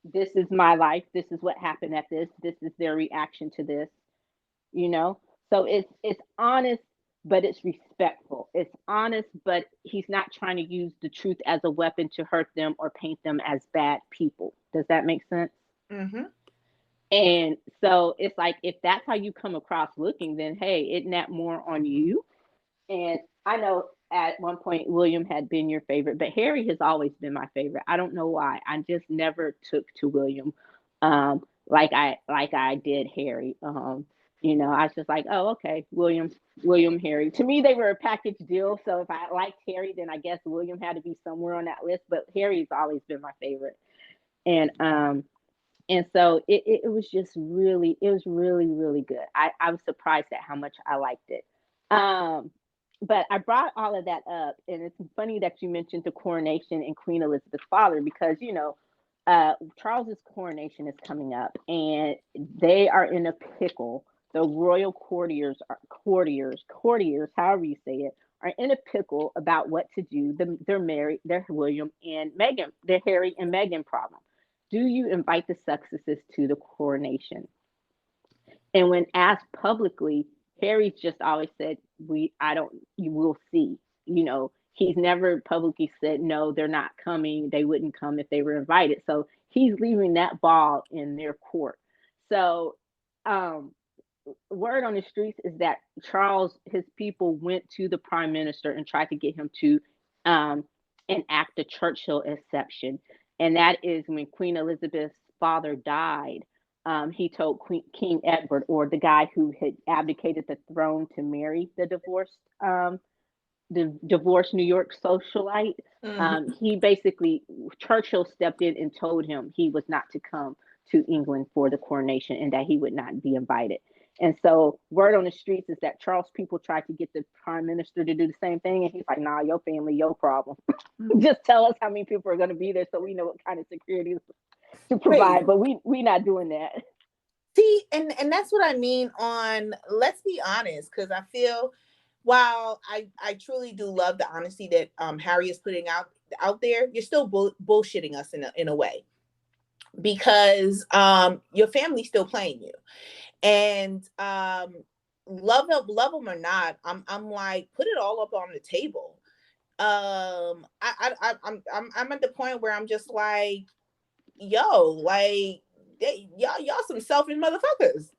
this is my life. This is what happened at this. This is their reaction to this, you know? So it's honest, but it's respectful. It's honest, but he's not trying to use the truth as a weapon to hurt them or paint them as bad people. Does that make sense? Mm-hmm. And so it's like, if that's how you come across looking, then hey, isn't that more on you? And I know at one point William had been your favorite, but Harry has always been my favorite. I don't know why. I just never took to William like I did Harry. I was just like, oh, okay, William, Harry. To me, they were a package deal. So if I liked Harry, then I guess William had to be somewhere on that list. But Harry's always been my favorite. And so it was just really, it was really, really good. I was surprised at how much I liked it. Um, but I brought all of that up, and it's funny that you mentioned the coronation and Queen Elizabeth's father, because Charles's coronation is coming up, and they are in a pickle. The royal courtiers, however you say it, are in a pickle about what to do. They're married. They're William and Meghan. They're Harry and Meghan problem. Do you invite the Sussexes to the coronation? And when asked publicly, Harry's just always said, I don't, you will see. He's never publicly said, no, they're not coming. They wouldn't come if they were invited. So he's leaving that ball in their court. So, word on the streets is that Charles, his people went to the prime minister and tried to get him to enact the Churchill exception. And that is when Queen Elizabeth's father died. he told King Edward, or the guy who had abdicated the throne to marry the divorced New York socialite. Mhm. He basically, Churchill stepped in and told him he was not to come to England for the coronation and that he would not be invited. And so, word on the streets is that Charles people tried to get the prime minister to do the same thing, and he's like, "Nah, your family, your problem. Just tell us how many people are going to be there, so we know what kind of security to Wait, provide." But we not doing that. see, and that's what I mean on, let's be honest, because I feel, while I truly do love the honesty that Harry is putting out there, you're still bullshitting us in a way, because your family's still playing you. And love them or not, I'm like, put it all up on the table. I'm at the point where I'm just like, yo, like, y'all some selfish motherfuckers.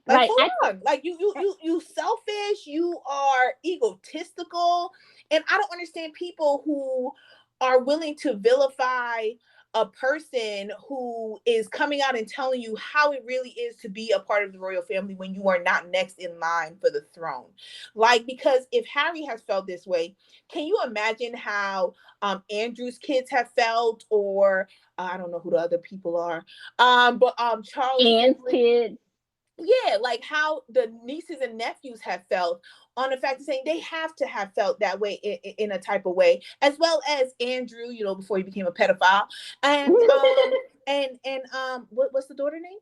Like, Right. hold on. Like, you selfish, you are egotistical. And I don't understand people who are willing to vilify a person who is coming out and telling you how it really is to be a part of the royal family when you are not next in line for the throne. Like, because if Harry has felt this way, can you imagine how Andrew's kids have felt, or I don't know who the other people are. But Charles' And family, kids. yeah, like how the nieces and nephews have felt, on the fact of saying they have to have felt that way in a type of way, as well as Andrew, before he became a pedophile. And what's the daughter name?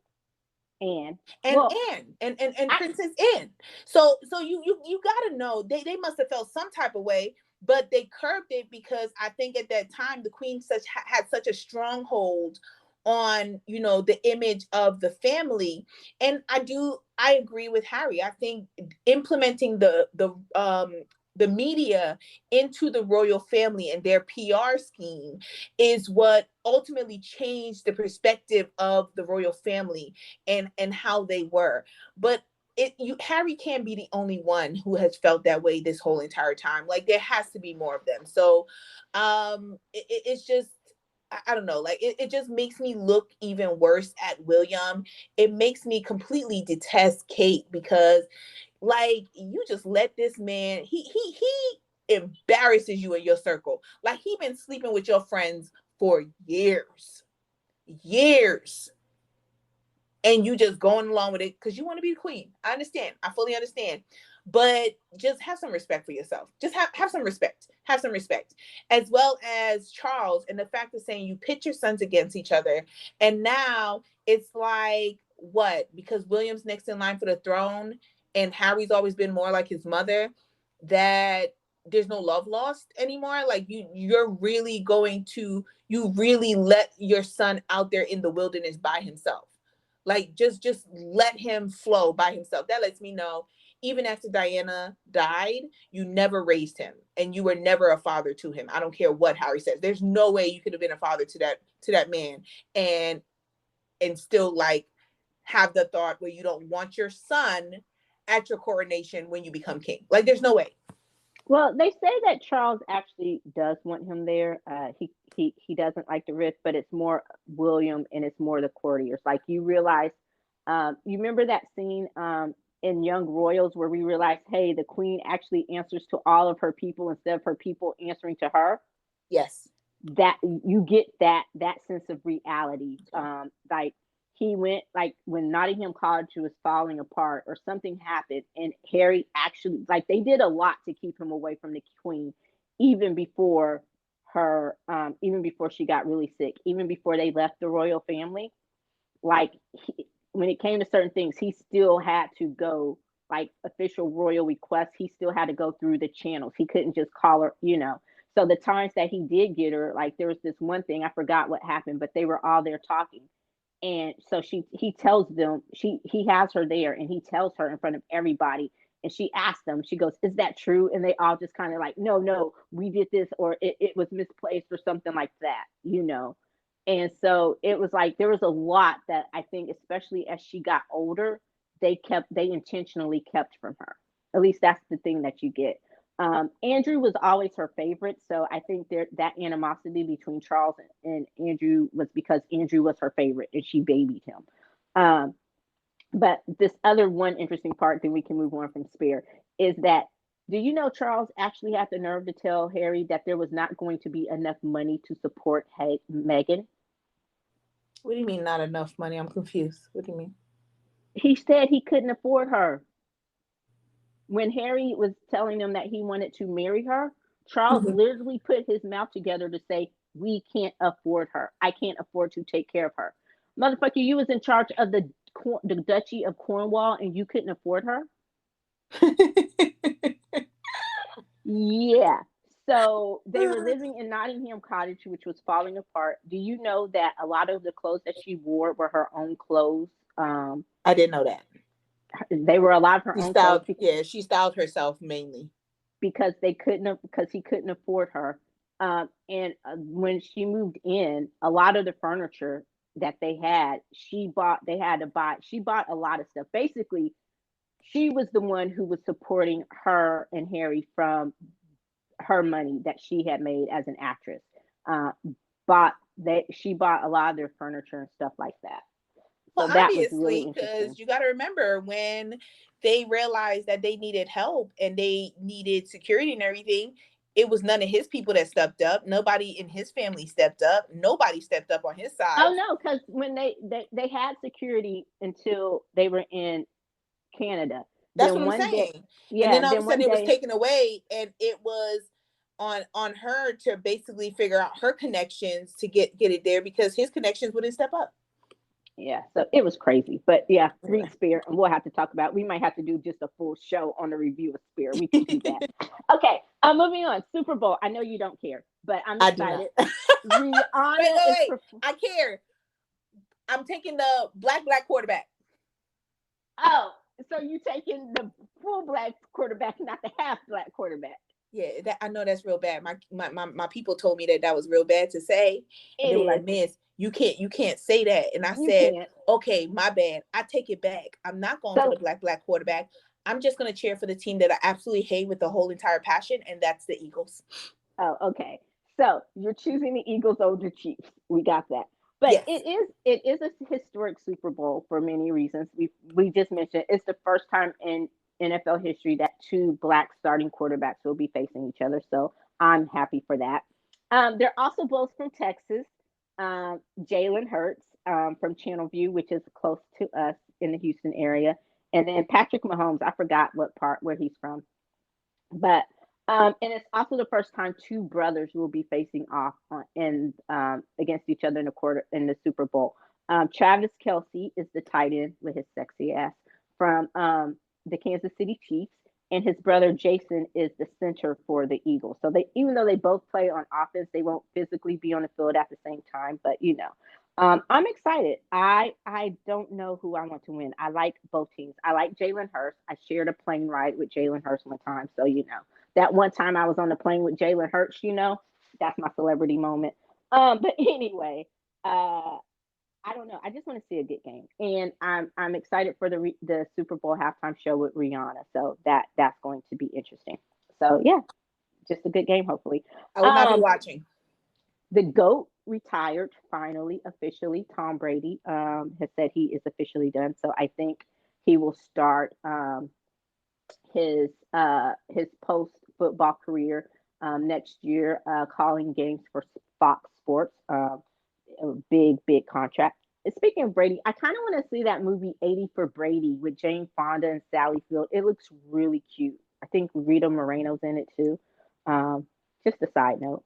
And And well, Anne, and I, Princess Anne. So you gotta know, they must have felt some type of way, but they curbed it because I think at that time the queen had such a stronghold on, the image of the family. And I agree with Harry. I think implementing the media into the royal family and their PR scheme is what ultimately changed the perspective of the royal family and how they were. But Harry can't be the only one who has felt that way this whole entire time. Like, there has to be more of them. So it's just, I don't know, like, it just makes me look even worse at William. It makes me completely detest Kate, because, like, you just let this man, he embarrasses you in your circle. Like, he been sleeping with your friends for years, and you just going along with it because you want to be the queen. I understand. I fully understand. But just have some respect for yourself. Just have some respect. Have some respect. As well as Charles, and the fact of saying you pit your sons against each other. And now it's like, what? Because William's next in line for the throne and Harry's always been more like his mother, that there's no love lost anymore. Like, you really let your son out there in the wilderness by himself. Like, just let him flow by himself. That lets me know, even after Diana died, you never raised him, and you were never a father to him. I don't care what Harry says. There's no way you could have been a father to that man, and still, like, have the thought where you don't want your son at your coronation when you become king. Like, there's no way. well, they say that Charles actually does want him there. He doesn't like the rift, but it's more William and it's more the courtiers. Like, you realize, you remember that scene in Young Royals where we realize, hey, the queen actually answers to all of her people instead of her people answering to her. Yes. That you get that sense of reality. Like, he went, like, when Nottingham College was falling apart or something happened, and Harry actually, like, they did a lot to keep him away from the queen, even before even before she got really sick, even before they left the royal family. Like, when it came to certain things, he still had to go, like, official royal requests. He still had to go through the channels. He couldn't just call her. So the times that he did get her, like, there was this one thing, I forgot what happened, but they were all there talking. And so he tells them, he has her there, and he tells her in front of everybody. And she asks them, she goes, "Is that true?" And they all just kind of like, "No, no, we did this," or it was misplaced or something like that. And so it was like there was a lot that I think, especially as she got older, they intentionally kept from her. At least that's the thing that you get. Andrew was always her favorite, so I think that animosity between Charles and Andrew was because Andrew was her favorite and she babied him. Um, but this other one interesting part, then we can move on from Spear, is that do you know Charles actually had the nerve to tell Harry that there was not going to be enough money to support Meghan? What do you mean not enough money? I'm confused. What do you mean? He said he couldn't afford her. When Harry was telling them that he wanted to marry her, Charles Mhm. literally put his mouth together to say, "We can't afford her. I can't afford to take care of her." Motherfucker, you was in charge of the Duchy of Cornwall and you couldn't afford her? Yeah. So they were living in Nottingham Cottage, which was falling apart. Do you know that a lot of the clothes that she wore were her own clothes? Um, I didn't know that. they were a lot of her She own clothes styled, yeah, she styled herself mainly. because he couldn't afford her. And when she moved in, a lot of the furniture that they had, she bought. They had to buy. She bought a lot of stuff. Basically, she was the one who was supporting her and Harry from her money that she had made as an actress. Uh, bought they She bought a lot of their furniture and stuff like that. Well, So that was really obviously, interesting. because you got to remember when they realized that they needed help and they needed security and everything, it was none of his people that stepped up. Nobody in his family stepped up. Nobody stepped up on his side. Oh no, because when they had security until they were in Canada. That's what Then I'm one day, saying. And yeah, then all of a then sudden one it was day, taken away, and it was on her to basically figure out her connections to get it there because his connections wouldn't step up. yeah, so it was crazy. But yeah, read Anyway. Spear, and we'll have to talk about. We might have to do just a full show on the review of Spear. We can do that. Okay, moving on. Super Bowl. I know you don't care, but I'm I do not. excited. wait, Rihanna wait, is. wait. I care. I'm taking the black quarterback. Oh, so you taking the full black quarterback, not the half black quarterback? Yeah, that I know that's real bad. My people told me that that was real bad to say, and It they were is. like, "Miss, you can't say that." And I You said, can't. "Okay, my bad. I take it back. I'm not going for the So, black quarterback. I'm just gonna cheer for the team that I absolutely hate with the whole entire passion, and that's the Eagles." oh, okay. So you're choosing the Eagles over the Chiefs. We got that. But Yes. it is a historic Super Bowl for many reasons. We just mentioned it's the first time in NFL history that two black starting quarterbacks will be facing each other. So I'm happy for that. They're also both from Texas. Jalen Hurts from Channelview, which is close to us in the Houston area, and then Patrick Mahomes. I forgot what part where he's from, but and it's also the first time two brothers will be facing off in against each other in the Super Bowl. Travis Kelsey is the tight end with his sexy ass from the Kansas City Chiefs, and his brother Jason is the center for the Eagles. So they, even though they both play on offense, they won't physically be on the field at the same time. But you know, I'm excited. I don't know who I want to win. I like both teams. I like Jalen Hurts. I shared a plane ride with Jalen Hurts one time, so you know that one time I was on the plane with Jalen Hurts. You know, that's my celebrity moment. But anyway, I don't know. I just want to see a good game, and I'm excited for the Super Bowl halftime show with Rihanna. So that's going to be interesting. So yeah, just a good game, hopefully. I will not be Um, watching. the GOAT retired finally, officially. Tom Brady has said he is officially done. So I think he will start his post football career next year, calling games for Fox Sports. A big contract. And speaking of Brady, I kind of want to see that movie 80 for Brady with Jane Fonda and Sally Field. It looks really cute. I think Rita Moreno's in it too. Um, just a side note.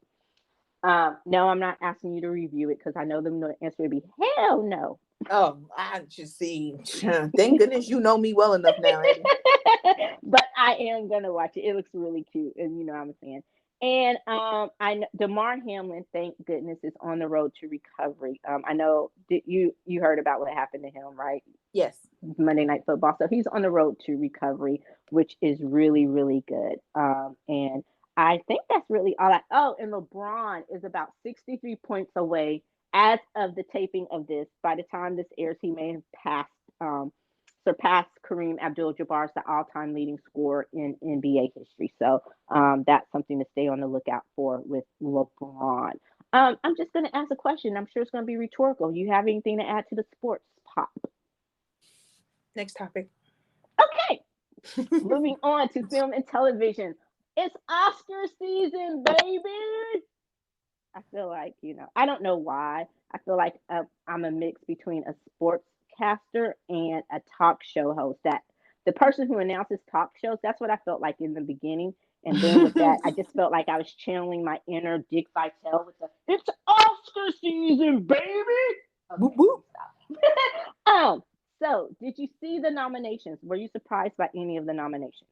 No, I'm not asking you to review it because I know the answer would be hell no. Oh, I just see. Thank goodness you know me well enough now, Eddie. But I am gonna watch it. It looks really cute, and you know I'm a fan. And I know Damar Hamlin, thank goodness, is on the road to recovery. I know that you heard about what happened to him, right? Yes. Monday Night Football. So he's on the road to recovery, which is really good. And I think that's really all. Oh, and LeBron is about 63 points away as of the taping of this. By the time this airs, he may have surpassed Kareem Abdul-Jabbar as the all-time leading scorer in NBA history. So that's something to stay on the lookout for with LeBron. I'm just going to ask a question. I'm sure it's going to be rhetorical. You have anything to add to the sports pop? Next topic. Okay, moving on to film and television. It's Oscar season, baby. I feel like, I don't know why. I feel like I'm a mix between a sportscaster and a talk show host. That the person who announces talk shows, that's what I felt like in the beginning. And then with that, I just felt like I was channeling my inner Dick Vitale with the "It's Oscar season, baby." Boop, Okay, boop. stop. So did you see the nominations? Were you surprised by any of the nominations?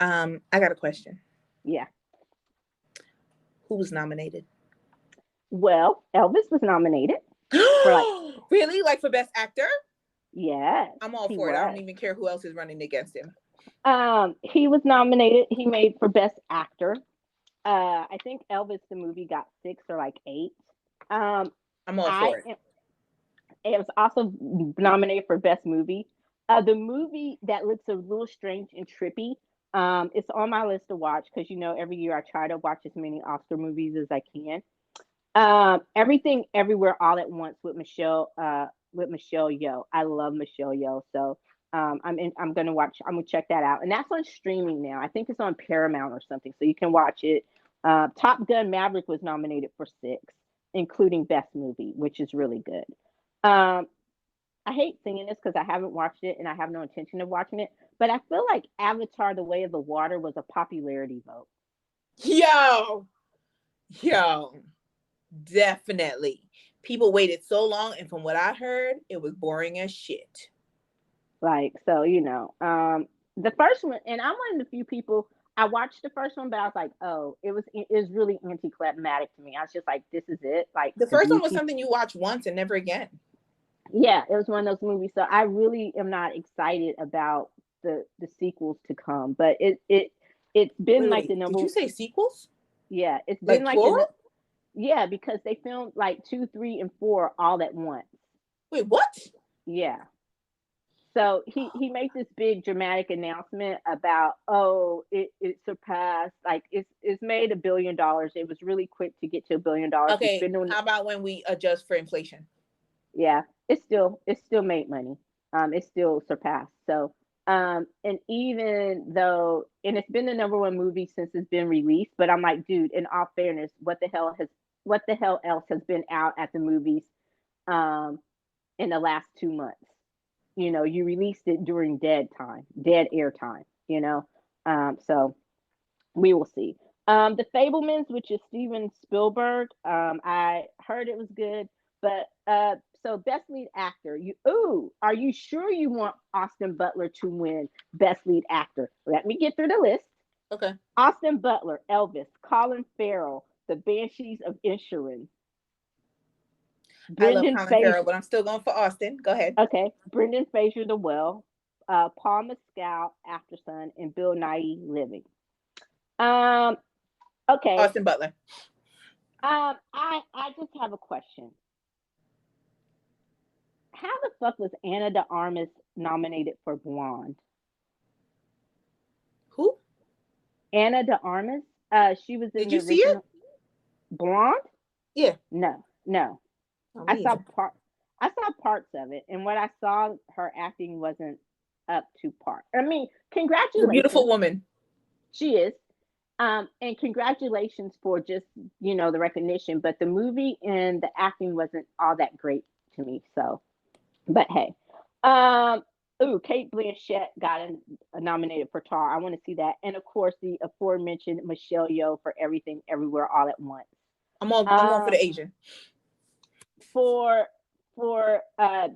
I got a question. Yeah. Who was nominated? Well, Elvis was nominated for like, Really? Like for Best Actor? yes, I'm all he for it. I don't was. even care who else is running against him. He was nominated. He made for Best Actor. I think Elvis the movie got 6 or like 8. I'm all for it. It was also nominated for Best Movie. The movie that looks a little strange and trippy. It's on my list to watch because every year I try to watch as many Oscar movies as I can. Everything Everywhere All at Once with Michelle Yeoh. I love Michelle Yeoh, so I'm gonna check that out, and that's on streaming now. I think it's on Paramount or something, so you can watch it. Top Gun Maverick was nominated for 6, including Best Movie, which is really good. I hate saying this because I haven't watched it and I have no intention of watching it, but I feel like Avatar: The Way of the Water was a popularity vote. Yo, definitely. People waited so long, and from what I heard, it was boring as shit. Like, so, the first one, and I'm one of the few people, I watched the first one, but I was like, oh, it was really anticlimactic to me. I was just like, this is it. Like, The first one was something you watch once and never again. Yeah, it was one of those movies. So I really am not excited about the sequels to come. But it's been like Wait. the number. Did you say sequels? Yeah, it's been Like like plural? yeah, because they filmed like 2, 3, and 4 all at once. Wait, what? Yeah. So he made this big dramatic announcement about, oh, it surpassed, like it's made $1 billion. It was really quick to get to $1 billion. Okay, how about when we adjust for inflation? Yeah, it's still made money. It's still surpassed. So and even though, and it's been the number one movie since it's been released, but I'm like, dude, in all fairness, what the hell else has been out at the movies um in the last 2 months? You released it during dead air time, so we will see. The Fablemans, which is Steven Spielberg, I heard it was good, but so best lead actor, are you sure you want Austin Butler to win best lead actor? Let me get through the list. Okay. Austin Butler, Elvis, Colin Farrell, The Banshees of Inisherin. I love Brendan Colin Fraser. Farrell, but I'm still going for Austin. Go ahead. Okay, Brendan Fraser, The Well, Paul Mescal, Aftersun, and Bill Nighy, Living. Okay. Austin Butler. I just have a question. How the fuck was Anna de Armas nominated for Blonde? Who? Anna de Armas. She was in Did the you see original it? Blonde. Yeah. No. Oh, I saw parts of it, and what I saw, her acting wasn't up to par. I mean, She's a congratulations. beautiful woman. She is. And congratulations for just, the recognition, but the movie and the acting wasn't all that great to me. So, but hey, Kate Blanchett got nominated for Tar. I want to see that, and of course the aforementioned Michelle Yeoh for Everything Everywhere All at Once. I'm all for the Asian. For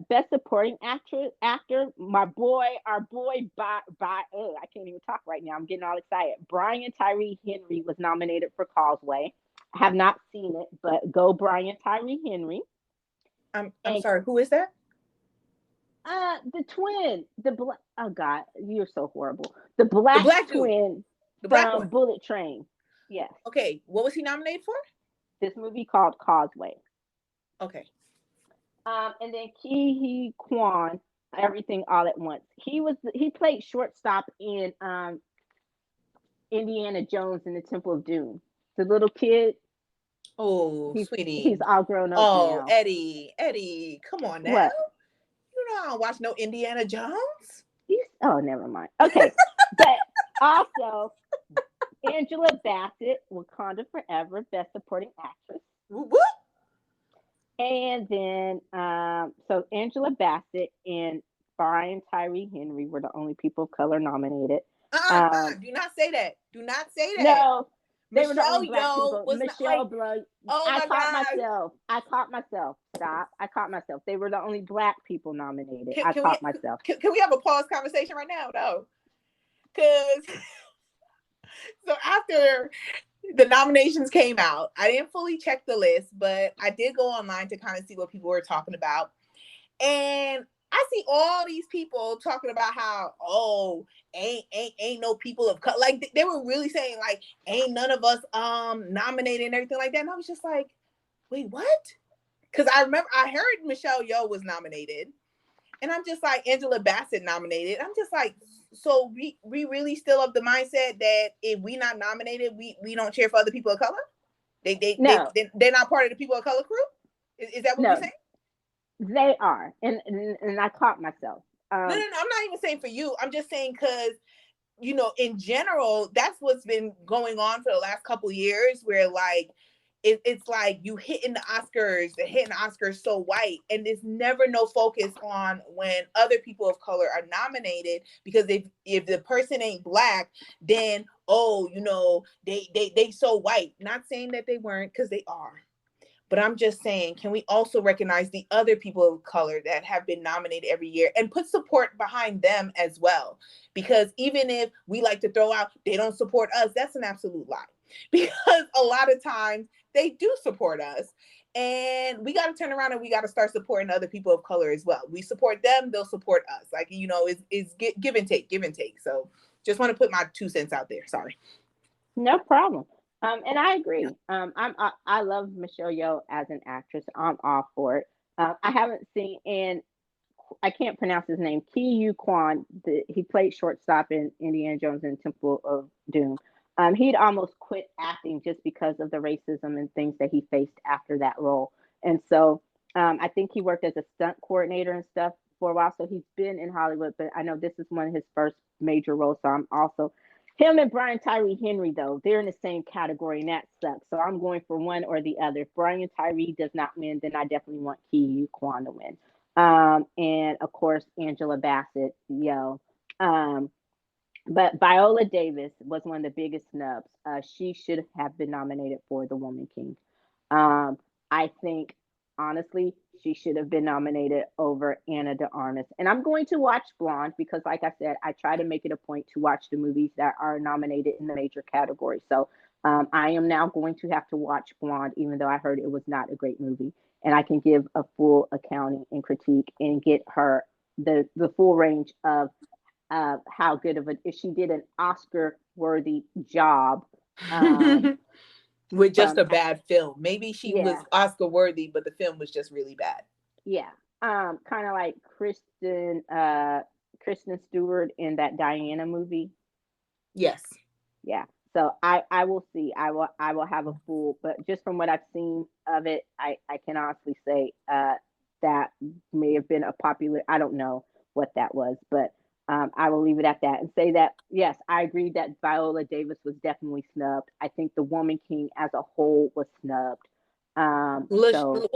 best supporting actor, our boy by I can't even talk right now. I'm getting all excited. Brian Tyree Henry was nominated for Causeway. I have not seen it, but go Brian Tyree Henry. I'm sorry. Who is that? The twin, oh God, you're so horrible. The black twin from Bullet Train. Yes. Okay, what was he nominated for? This movie called Causeway. Okay. And then Ki Kwan, Everything All at Once. He played shortstop in Indiana Jones and the Temple of Doom. The little kid. Oh, He's sweetie. all grown up Oh, now. Eddie, come on now. What? You know I don't watch no Indiana Jones. Oh, never mind. Okay, but also Angela Bassett, Wakanda Forever, Best Supporting Actress. What? And then, so Angela Bassett and Brian Tyree Henry were the only people of color nominated. Do not say that. Do not say that. No, they were the Michelle only black Yeoh people. was not Michelle like, Blood. oh I my caught God. myself. I caught myself. Stop. I caught myself. They were the only black people nominated. I Can we caught myself. can we have a pause conversation right now? No. Because so after the nominations came out, I didn't fully check the list, but I did go online to kind of see what people were talking about. And I see all these people talking about how, oh, ain't no people of color. Like they were really saying like ain't none of us nominated and everything like that. And I was just like, wait, what? Because I remember I heard Michelle Yeoh was nominated. And I'm just like, Angela Bassett nominated. I'm just like, so we really still of the mindset that if we not nominated, we don't cheer for other people of color? No, They're not part of the people of color crew? Is that what we're no, saying? they are, and I caught myself. No, I'm not even saying for you. I'm just saying because, you know, in general, that's what's been going on for the last couple of years where like, it's like you hitting the Oscars so white, and there's never no focus on when other people of color are nominated, because if the person ain't black, then oh, you know, they so white. Not saying that they weren't, because they are. But I'm just saying, can we also recognize the other people of color that have been nominated every year and put support behind them as well? Because even if we like to throw out, they don't support us, that's an absolute lie. Because a lot of times they do support us. And we got to turn around and we got to start supporting other people of color as well. We support them, they'll support us. Like, you know, it's give and take, give and take. So just want to put my 2 cents out there. Sorry. No problem. And I agree. I love Michelle Yeoh as an actress. I'm all for it. I haven't seen, and I can't pronounce his name. Ki Yu Kwan. He played shortstop in Indiana Jones and Temple of Doom. He'd almost quit acting just because of the racism and things that he faced after that role. And so I think he worked as a stunt coordinator and stuff for a while. So he's been in Hollywood, but I know this is one of his first major roles. So I'm also him and Brian Tyree Henry, though, they're in the same category, and that sucks. So I'm going for one or the other. If Brian Tyree does not win, then I definitely want Ki Yu Kwan to win. And of course, Angela Bassett, yo. But Viola Davis was one of the biggest snubs. She should have been nominated for the Woman King. I think, honestly, she should have been nominated over Anna de Armas. And I'm going to watch Blonde because, like I said, I try to make it a point to watch the movies that are nominated in the major categories. So I am now going to have to watch Blonde, even though I heard it was not a great movie. And I can give a full accounting and critique and get her the full range of how good of a, if she did an Oscar worthy job. With just From a bad film. Maybe she was yeah, Oscar worthy, but the film was just really bad. yeah. Kind of like Kristen Stewart in that Diana movie. Yes. Yeah. So I will see. I will have a full, but just from what I've seen of it, I can honestly say that may have been a popular. I don't know what that was, but I will leave it at that and say that yes, I agree that Viola Davis was definitely snubbed. I think the Woman King as a whole was snubbed. So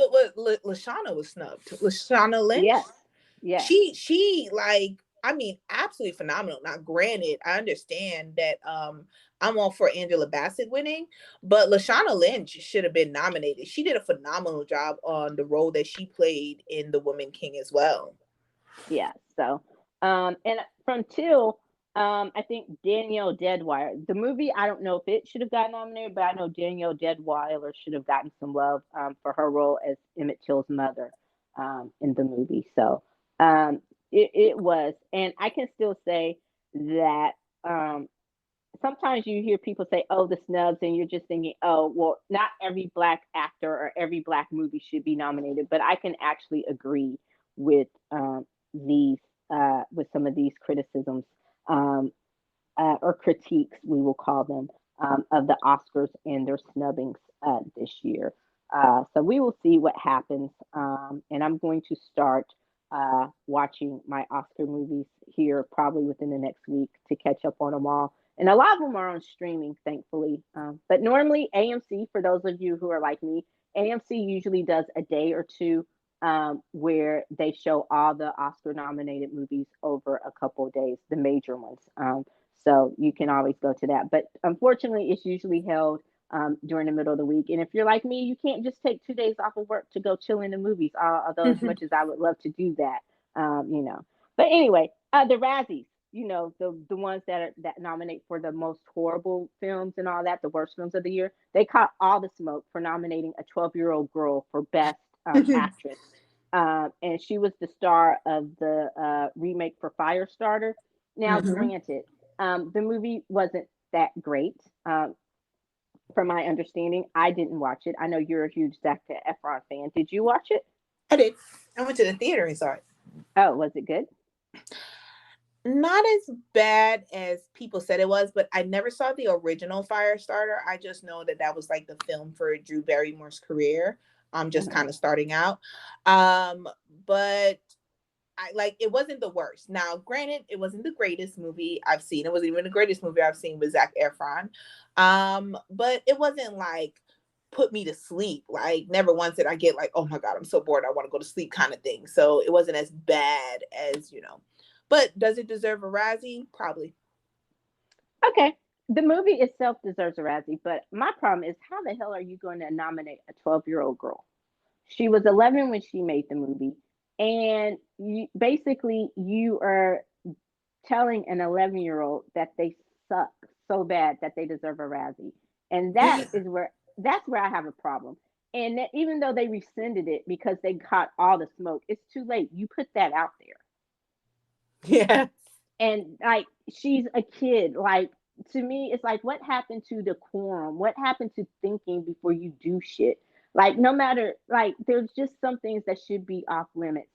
Lashana was snubbed. Lashana Lynch. yes, yes, She like, I mean, absolutely phenomenal. Now, granted, I understand that I'm all for Angela Bassett winning, but Lashana Lynch should have been nominated. She did a phenomenal job on the role that she played in The Woman King as well. yeah. So and from Till, I think Danielle Deadweiler. The movie, I don't know if it should have gotten nominated, but I know Danielle Deadweiler should have gotten some love for her role as Emmett Till's mother in the movie. So it was, and I can still say that sometimes you hear people say, "Oh, the snubs," and you're just thinking, "Oh, well, not every black actor or every black movie should be nominated." But I can actually agree with these with some of these criticisms or critiques, we will call them. of the Oscars and their snubbings this year. So we will see what happens. And I'm going to start watching my Oscar movies here probably within the next week to catch up on them all. And a lot of them are on streaming, thankfully. But normally, AMC, for those of you who are like me, AMC usually does a day or two where they show all the Oscar nominated movies over a couple of days, the major ones. So you can always go to that. But unfortunately, it's usually held during the middle of the week. And if you're like me, you can't just take 2 days off of work to go chill in the movies, although as much as I would love to do that, you know. But anyway, the Razzies, you know, the ones that nominate for the most horrible films and all that, the worst films of the year, they caught all the smoke for nominating a 12-year-old girl for best actress. And she was the star of the remake for Firestarter. Now, granted, the movie wasn't that great. From my understanding, I didn't watch it. I know you're a huge Zac Efron fan. Did you watch it? I did. I went to the theater and saw it. Oh, was it good? Not as bad as people said it was, but I never saw the original Firestarter. I just know that was like the film for Drew Barrymore's career. Just kind of starting out. But it wasn't the worst. Now, granted, it wasn't the greatest movie I've seen. It wasn't even the greatest movie I've seen with Zac Efron. But it wasn't like put me to sleep. Like never once did I get like, oh my God, I'm so bored, I want to go to sleep kind of thing. So it wasn't as bad as, you know. But does it deserve a Razzie? Probably. Okay. The movie itself deserves a Razzie, but my problem is how the hell are you going to nominate a 12-year-old girl? She was 11 when she made the movie. And you are telling an 11-year-old that they suck so bad that they deserve a Razzie. And that's where I have a problem. And that even though they rescinded it because they caught all the smoke, it's too late. You put that out there. Yeah. And like, she's a kid. Like, to me, it's like, what happened to decorum? What happened to thinking before you do shit? Like, no matter, like, there's just some things that should be off limits.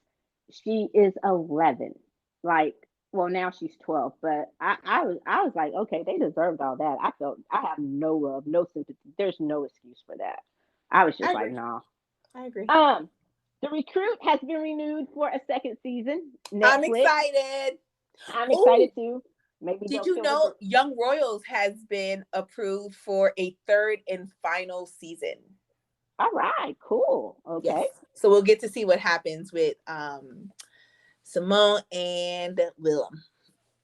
She is 11. Like, well, now she's 12, but I was like, okay, they deserved all that. I have no love, no sympathy. There's no excuse for that. I was just like, nah. I agree. The Recruit has been renewed for a second season. Netflix. I'm excited. I'm excited too. Maybe did you know Young Royals has been approved for a third and final season? All right, cool. Okay. Yes. So we'll get to see what happens with Simone and Willem.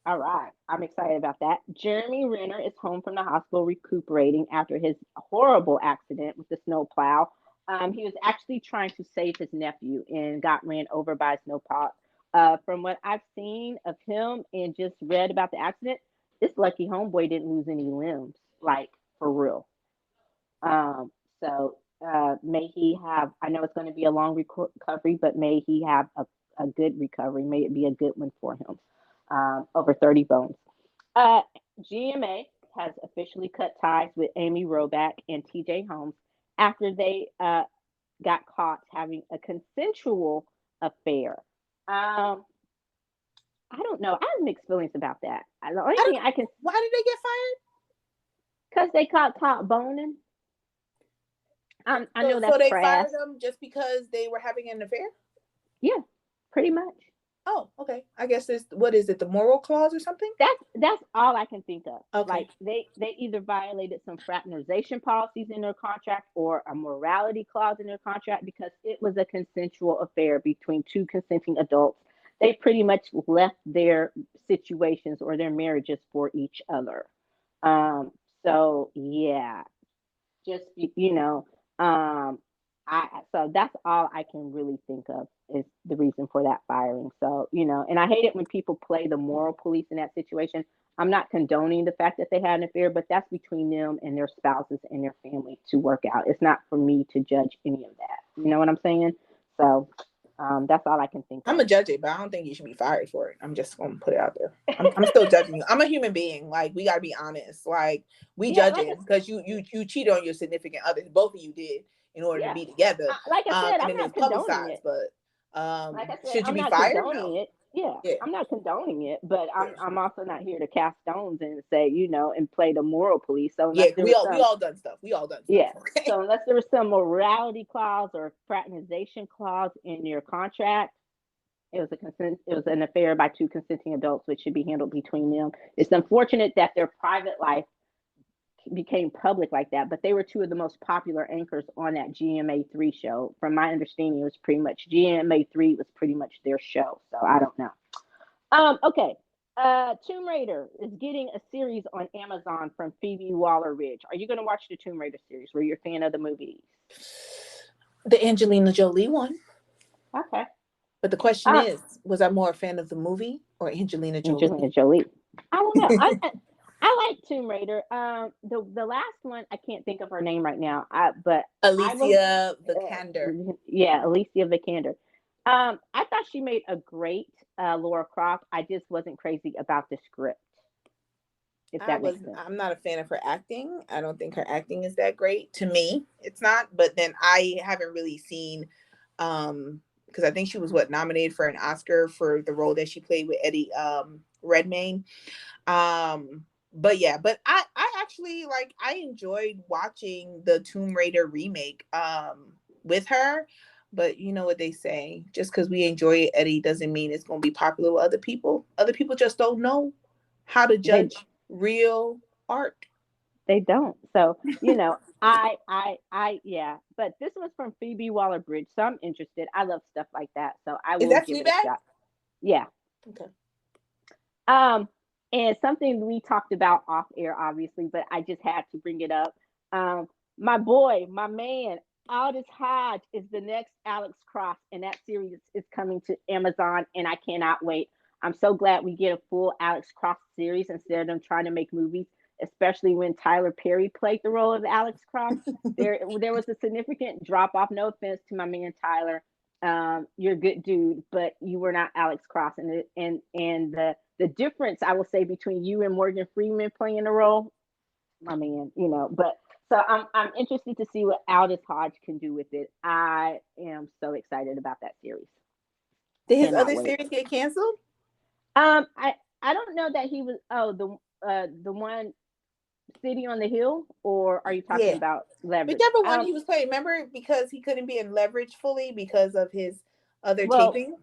All right. I'm excited about that. Jeremy Renner is home from the hospital recuperating after his horrible accident with the snowplow. He was actually trying to save his nephew and got ran over by a snowplow. From what I've seen of him and just read about the accident, this lucky homeboy didn't lose any limbs, like for real. So may he have, I know it's going to be a long recovery, but may he have a good recovery. May it be a good one for him. Over 30 bones. GMA has officially cut ties with Amy Robach and TJ Holmes after they got caught having a consensual affair. I don't know. I have mixed feelings about that. The only thing I can. Why did they get fired? Because they caught boning. I know that's so they fired them just because they were having an affair. Yeah, pretty much. Oh, okay. I guess what is it? The moral clause or something? That's all I can think of. Okay. Like they either violated some fraternization policies in their contract or a morality clause in their contract because it was a consensual affair between two consenting adults. They pretty much left their situations or their marriages for each other. So yeah, just so that's all I can really think of is the reason for that firing. So, and I hate it when people play the moral police in that situation. I'm not condoning the fact that they had an affair, but that's between them and their spouses and their family to work out. It's not for me to judge any of that. You know what I'm saying? So that's all I can think of. I'm going to judge it, but I don't think you should be fired for it. I'm just going to put it out there. I'm still judging you. I'm a human being. Like, we got to be honest. Like, we judge it because you cheated on your significant other. Both of you did in order to be together. Like I said, I'm not condoning it. But like I said, should you be not fired? No. Yeah, Yeah, I'm not condoning it, but yeah, I'm also not here to cast stones and say, and play the moral police. So yeah. unless there was We some, all done stuff. We all done stuff. yeah. Okay. So unless there was some morality clause or fraternization clause in your contract, it was an affair by two consenting adults, which should be handled between them. It's unfortunate that their private life became public like that, but they were two of the most popular anchors on that GMA3 show. From my understanding, it was pretty much GMA3 was pretty much their show. So I don't know. Okay. Tomb Raider is getting a series on Amazon from Phoebe Waller-Bridge. Are you going to watch the Tomb Raider series? Were you a fan of the movies? The Angelina Jolie one. Okay. But the question is, was I more a fan of the movie or Angelina Jolie? Angelina Jolie. I don't know. I like Tomb Raider. The last one I can't think of her name right now. But Alicia Vikander. Yeah, Alicia Vikander. I thought she made a great Laura Croft. I just wasn't crazy about the script. If that makes sense. I'm not a fan of her acting. I don't think her acting is that great. To me, it's not. But then I haven't really seen, because I think she was nominated for an Oscar for the role that she played with Eddie Redmayne. But yeah, but I actually I enjoyed watching the Tomb Raider remake with her. But you know what they say, just because we enjoy Eddie doesn't mean it's going to be popular with other people. Other people just don't know how to judge real art. They don't. So, yeah. But this was from Phoebe Waller-Bridge, so I'm interested. I love stuff like that, so I will give it a shot. Yeah. Okay. And something we talked about off air, obviously, but I just had to bring it up. My boy, my man, Aldous Hodge is the next Alex Cross, and that series is coming to Amazon, and I cannot wait. I'm so glad we get a full Alex Cross series instead of them trying to make movies, especially when Tyler Perry played the role of Alex Cross. There was a significant drop off. No offense to my man Tyler, you're a good dude, but you were not Alex Cross, and the difference I will say between you and Morgan Freeman playing the role, my man, but. So I'm interested to see what Aldous Hodge can do with it. I am so excited about that series. Did his other series get canceled? I don't know that he was. Oh, the one City on the Hill, or are you talking about Leverage? Whichever one he was playing. Remember, because he couldn't be in Leverage fully because of his other taping.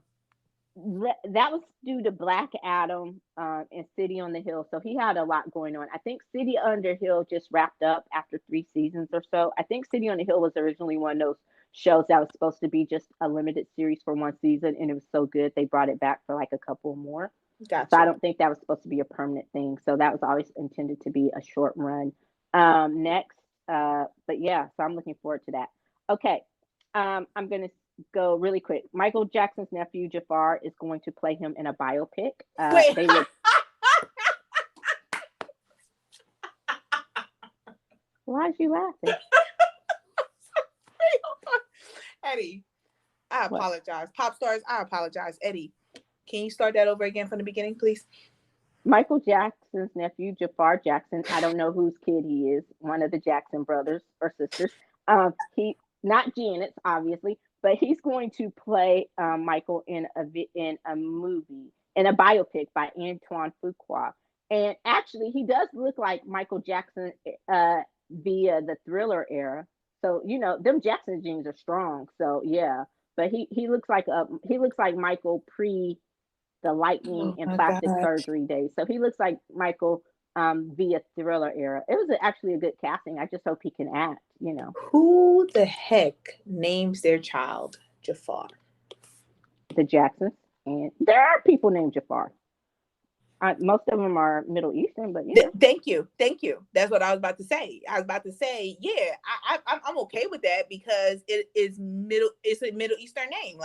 That was due to Black Adam and City on the Hill. So he had a lot going on. I think City on the Hill just wrapped up after 3 seasons or so. I think City on the Hill was originally one of those shows that was supposed to be just a limited series for 1 season, and it was so good they brought it back for like a couple more. Gotcha. So I don't think that was supposed to be a permanent thing. So that was always intended to be a short run. Next, but yeah, so I'm looking forward to that. Okay, I'm gonna go really quick. Michael Jackson's nephew Jafar is going to play him in a biopic. Wait. Why is you laughing? Eddie, I apologize. What? Pop stars, I apologize. Eddie, can you start that over again from the beginning, please? Michael Jackson's nephew Jafar Jackson. I don't know whose kid he is. One of the Jackson brothers or sisters. He not Janet's, obviously. But he's going to play Michael in a movie, in a biopic by Antoine Fuqua. And actually, he does look like Michael Jackson via the Thriller era. So them Jackson genes are strong. So yeah, but he looks like Michael pre the lightning and plastic surgery days. So he looks like Michael via Thriller era. It was actually a good casting. I just hope he can act. Who the heck names their child Jafar? The Jacksons, and there are people named Jafar. Most of them are Middle Eastern, but yeah. Thank you. That's what I was about to say. Yeah, I'm okay with that because it's a Middle Eastern name,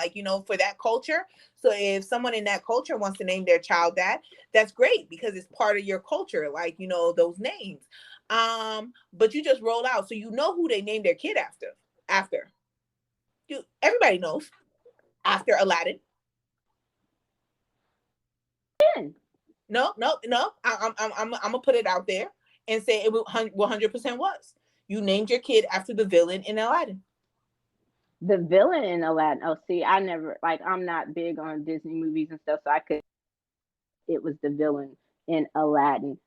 for that culture. So if someone in that culture wants to name their child that's great because it's part of your culture, those names. But you just roll out, so who they named their kid after. Everybody knows after Aladdin. No. I'm gonna put it out there and say it 100% was. You named your kid after the villain in Aladdin. The villain in Aladdin. Oh, see, I never like. I'm not big on Disney movies and stuff, so I could. It was the villain in Aladdin.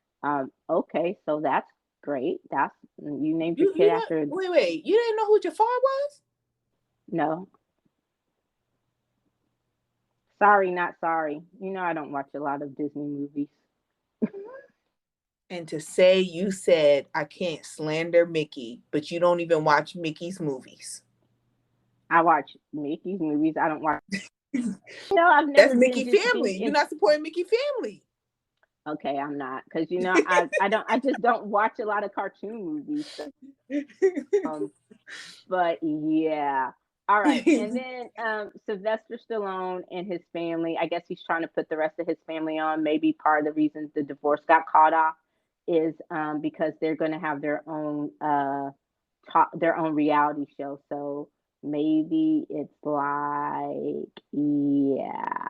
Okay, so that's great. That's you named your You kid don't after. wait. You didn't know who Jafar was? No, sorry, not sorry. I don't watch a lot of Disney movies. And to say you said I can't slander Mickey, but you don't even watch Mickey's movies. I watch Mickey's movies. I don't watch. No, I've That's never been Mickey just family. big You're in. not supporting Mickey family. Okay, I'm not because I just don't watch a lot of cartoon movies. So, but yeah. All right. And then Sylvester Stallone and his family, I guess he's trying to put the rest of his family on. Maybe part of the reason the divorce got caught off is because they're going to have their own reality show. So maybe it's like, yeah,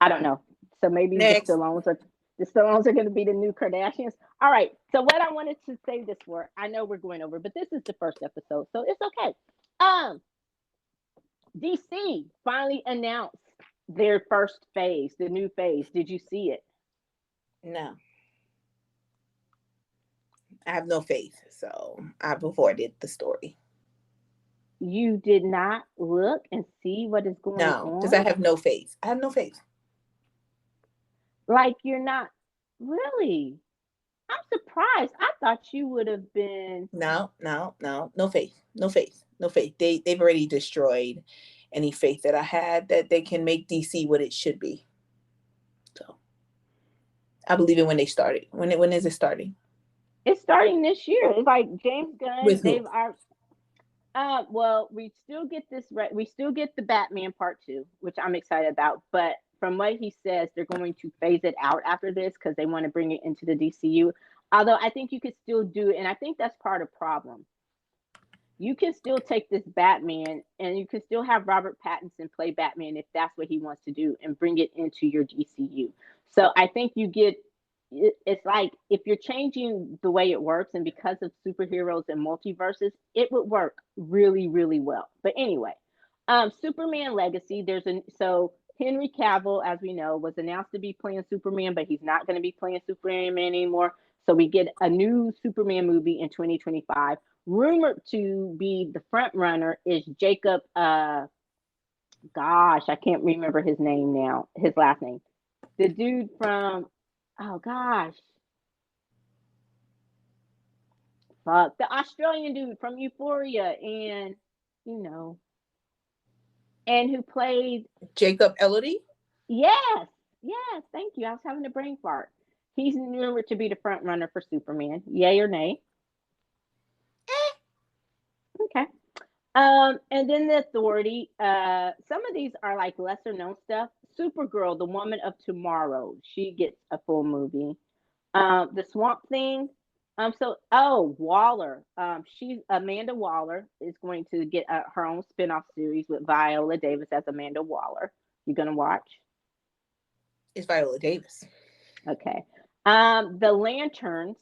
I don't know. So maybe Next. the Stones are going to be the new Kardashians. All right. So what I wanted to say this for, I know we're going over, but this is the first episode, so it's okay. Um, DC finally announced their first phase, the new phase. Did you see it? No. I have no faith, so I've avoided the story. You did not look and see what is going No, because I on? have no faith. I have no faith. Like you're not really. I'm surprised. I thought you would have been. No faith. No faith. No faith. They've already destroyed any faith that I had that they can make DC what it should be. So I believe it when they started. When is it starting? It's starting this year. It's like James Gunn. With who? Well, we still get this right. We still get the Batman part two, which I'm excited about. But from what he says, they're going to phase it out after this because they want to bring it into the DCU. Although I think you could still do it, and I think that's part of the problem. You can still take this Batman, and you can still have Robert Pattinson play Batman if that's what he wants to do, and bring it into your DCU. So I think you get it's like if you're changing the way it works and because of superheroes and multiverses, it would work really, really well. But anyway, Superman Legacy, Henry Cavill, as we know, was announced to be playing Superman, but he's not going to be playing Superman anymore. So we get a new Superman movie in 2025. Rumored to be the front runner is Jacob. Gosh, I can't remember his name now. His last name. The dude from oh gosh, fuck the Australian dude from Euphoria, and you know, and who played Jacob Elordi? yes, yes, thank you. I was having a brain fart. He's rumored to be the front runner for Superman. Yay or nay? Okay. And then the Authority. Some of these are like lesser known stuff. Supergirl, the Woman of Tomorrow, she gets a full movie. The Swamp Thing. Waller. She's Amanda Waller is going to get her own spinoff series with Viola Davis as Amanda Waller. You gonna watch? It's Viola Davis. Okay. The Lanterns,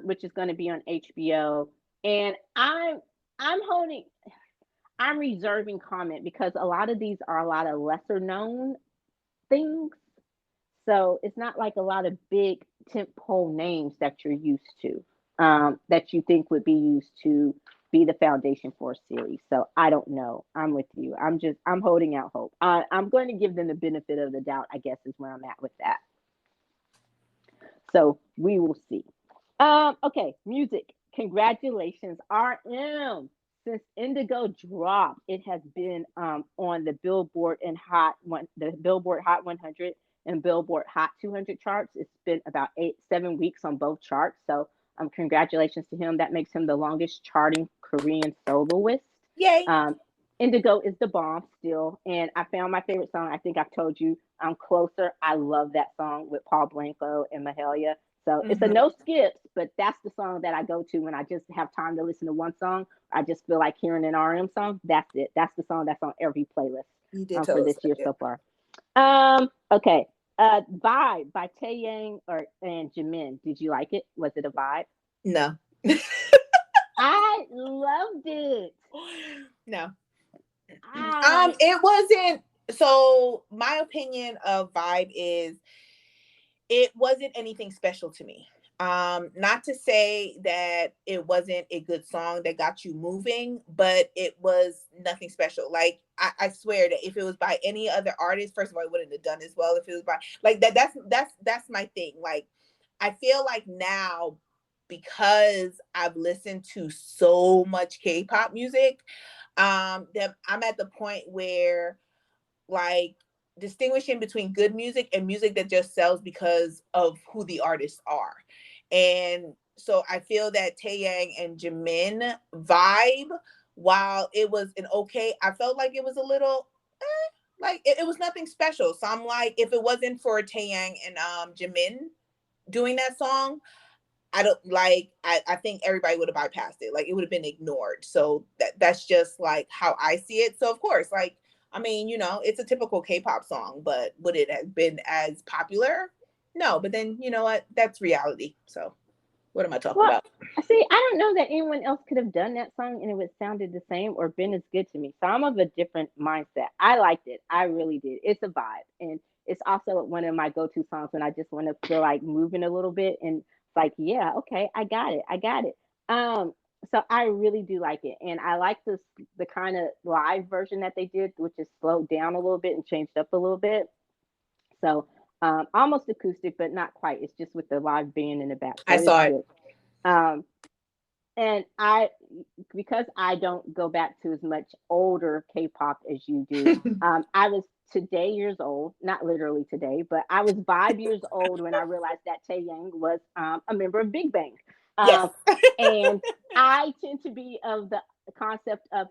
which is going to be on HBO, and I'm reserving comment because a lot of these are a lot of lesser known things. So it's not like a lot of big tentpole names that you're used to, that you think would be used to be the foundation for a series. So I don't know. I'm with you. I'm holding out hope. I'm going to give them the benefit of the doubt, I guess is where I'm at with that. So we will see. Okay, music. Congratulations, RM. Since Indigo dropped, it has been on the Billboard Hot 100 and Billboard Hot 200 charts. It's been about 7 weeks on both charts. So congratulations to him. That makes him the longest charting Korean soloist. Yay. Indigo is the bomb still. And I found my favorite song. I think I've told you, I'm Closer. I love that song with Paul Blanco and Mahalia. So it's a no skips, but that's the song that I go to when I just have time to listen to one song. I just feel like hearing an RM song. That's it. That's the song that's on every playlist for this year so far. Okay. Vibe by Taeyang and Jimin. Did you like it? Was it a vibe? No. I loved it. No. I It wasn't. So my opinion of Vibe is it wasn't anything special to me. Not to say that it wasn't a good song that got you moving, but it was nothing special. Like I swear that if it was by any other artist, first of all, it wouldn't have done as well. If it was by like that, that's my thing. Like I feel like now because I've listened to so much K-pop music, that I'm at the point where like distinguishing between good music and music that just sells because of who the artists are. And so I feel that Taeyang and Jimin Vibe, while it was an okay, I felt like it was a little like it was nothing special. So I'm like, if it wasn't for Taeyang and Jimin doing that song, I don't like I think everybody would have bypassed it. Like it would have been ignored. So that's just like how I see it. So of course, like I mean, you know, it's a typical K-pop song, but would it have been as popular? No, but then you know what? That's reality. So what am I talking well, about? see, I don't know that anyone else could have done that song and it would sounded the same or been as good to me. So I'm of a different mindset. I liked it. I really did. It's a vibe, and it's also one of my go-to songs when I just want to feel like moving a little bit. And it's like, yeah, okay, I got it. I got it. Um, so I really do like it, and I like the kind of live version that they did, which is slowed down a little bit and changed up a little bit. So almost acoustic, but not quite. It's just with the live band in the back, I so it's saw it. good. Um, and I, because I don't go back to as much older K-pop as you do, I was today years old, not literally today, but I was 5 years old when I realized that Taeyang was a member of Big Bang. Yes. Um, and I tend to be of the concept of,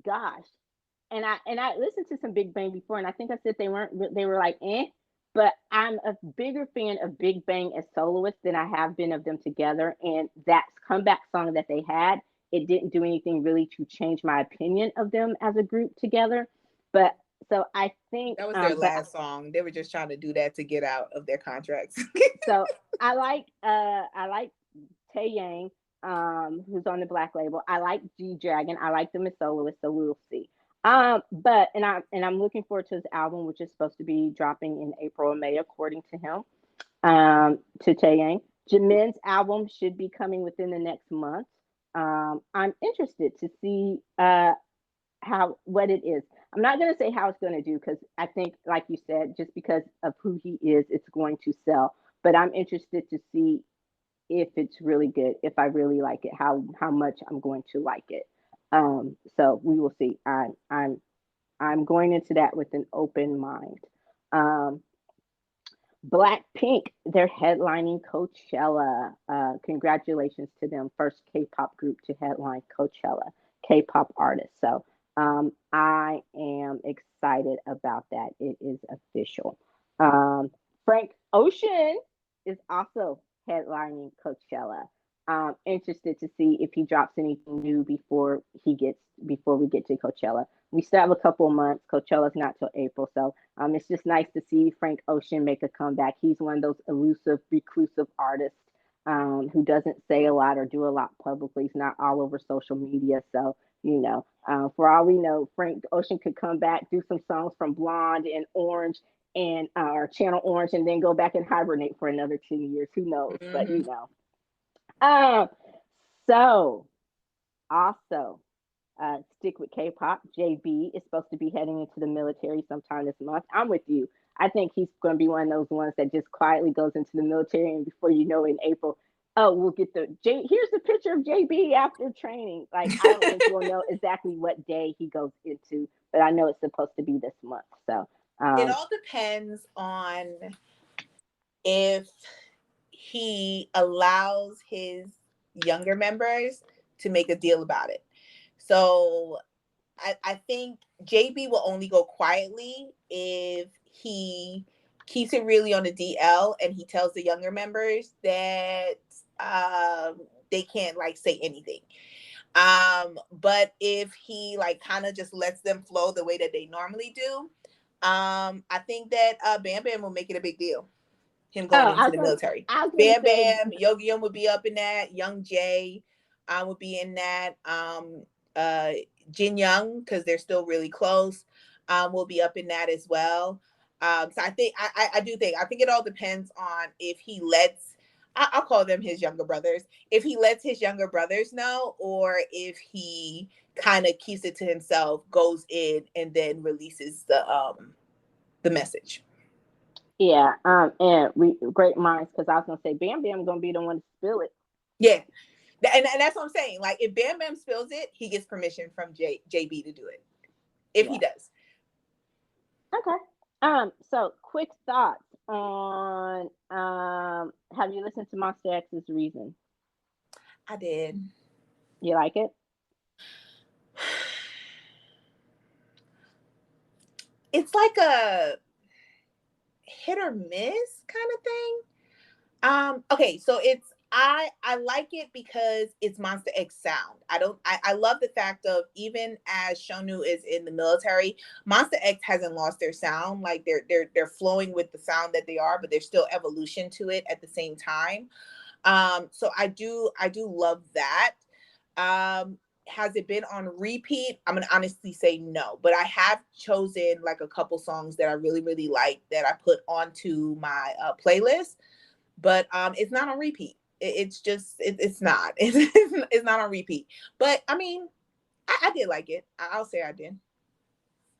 gosh, and I listened to some Big Bang before, and I think I said they were like but I'm a bigger fan of Big Bang as soloists than I have been of them together. And that comeback song that they had, it didn't do anything really to change my opinion of them as a group together. But so I think, That was their but last song. They were just trying to do that to get out of their contracts. so I like Taeyang, who's on the Black label. I like G Dragon. I like them as soloists, so we'll see. But I'm looking forward to his album, which is supposed to be dropping in April or May, according to him. To Taeyang. Jimin's album should be coming within the next month. I'm interested to see how what it is. I'm not going to say how it's going to do because I think, like you said, just because of who he is, it's going to sell. But I'm interested to see if it's really good, if I really like it, how much I'm going to like it. So we will see. I'm going into that with an open mind. Um, Blackpink, they're headlining Coachella. Congratulations to them, first K-pop group to headline Coachella, K-pop artist. So I am excited about that. It is official. Frank Ocean is also headlining Coachella. Interested to see if he drops anything new before we get to Coachella. We still have a couple of months. Coachella's not till April, so it's just nice to see Frank Ocean make a comeback. He's one of those elusive, reclusive artists who doesn't say a lot or do a lot publicly. He's not all over social media, so for all we know, Frank Ocean could come back, do some songs from Blonde and Orange and or Channel Orange, and then go back and hibernate for another 10 years. Who knows? But Mm-hmm. um, so also stick with K-pop. JB is supposed to be heading into the military sometime this month. I'm with you. I think he's going to be one of those ones that just quietly goes into the military, and before you know it, in April, oh, we'll get here's the picture of JB after training. Like I don't think we'll know exactly what day he goes into, but I know it's supposed to be this month. So It all depends on if he allows his younger members to make a deal about it. So I think JB will only go quietly if he keeps it really on the DL and he tells the younger members that they can't like say anything. But if he like kind of just lets them flow the way that they normally do, I think that Bam Bam will make it a big deal. Him oh, going into the military. I was gonna Bam say Bam, Yogi would be up in that. Young Jay. would be in that. Jin Young, because they're still really close, will be up in that as well. So I think I do think, I think it all depends on if he lets, I'll call them his younger brothers, if he lets his younger brothers know, or if he kind of keeps it to himself, goes in and then releases the message. Yeah, and great minds, because I was gonna say Bam Bam gonna be the one to spill it. Yeah, and that's what I'm saying. Like, if Bam Bam spills it, he gets permission from JB to do it, if he does. Okay. So quick thoughts on have you listened to Monster X's Reason? I did. You like it? It's like a hit or miss kind of thing. Okay, so it's I like it because it's Monster X sound. I love the fact of, even as Shonu is in the military, Monster X hasn't lost their sound. Like, they're flowing with the sound that they are, but there's still evolution to it at the same time. So I do love that. Has it been on repeat? I'm gonna honestly say no, but I have chosen like a couple songs that I really, really like that I put onto my playlist, but it's not on repeat. It's just it's not it's not on repeat. But I mean, I did like it. I'll say I did.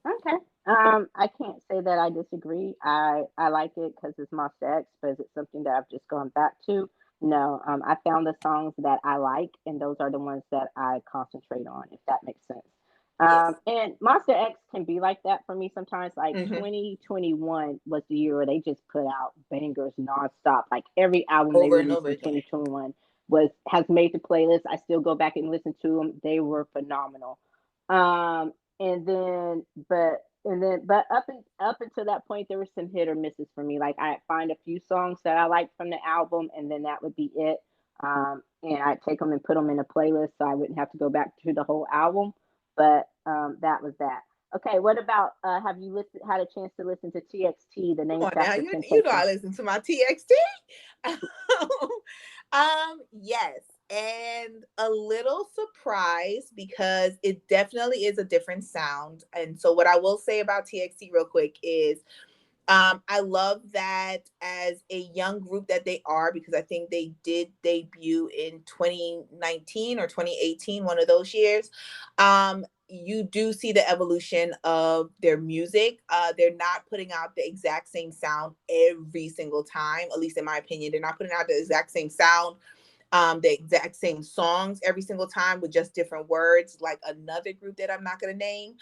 Okay. I can't say that I disagree. I like it because it's Monster X, but is it something that I've just gone back to? No. I found the songs that I like, and those are the ones that I concentrate on, if that makes sense. Yes. And Monster X can be like that for me sometimes. Like, Mhm. 2021 was the year where they just put out bangers nonstop. Like, every album they Over and released over in again. 2021 has made the playlist. I still go back and listen to them. They were phenomenal. And then but up until that point, there were some hit or misses for me. Like, I find a few songs that I like from the album, and then that would be it. And I'd take them and put them in a playlist, so I wouldn't have to go back to the whole album. But that was that. Okay, what about have you had a chance to listen to TXT, the Come Names on now, After you know I Temptation? listen to my TXT. Yes, and a little surprised because it definitely is a different sound. And so, what I will say about TXT real quick is, I love that as a young group that they are, because I think they did debut in 2019 or 2018, one of those years. You do see the evolution of their music. They're not putting out the exact same sound every single time, at least in my opinion. They're not putting out the exact same sound, the exact same songs every single time, with just different words, like another group that I'm not going to name.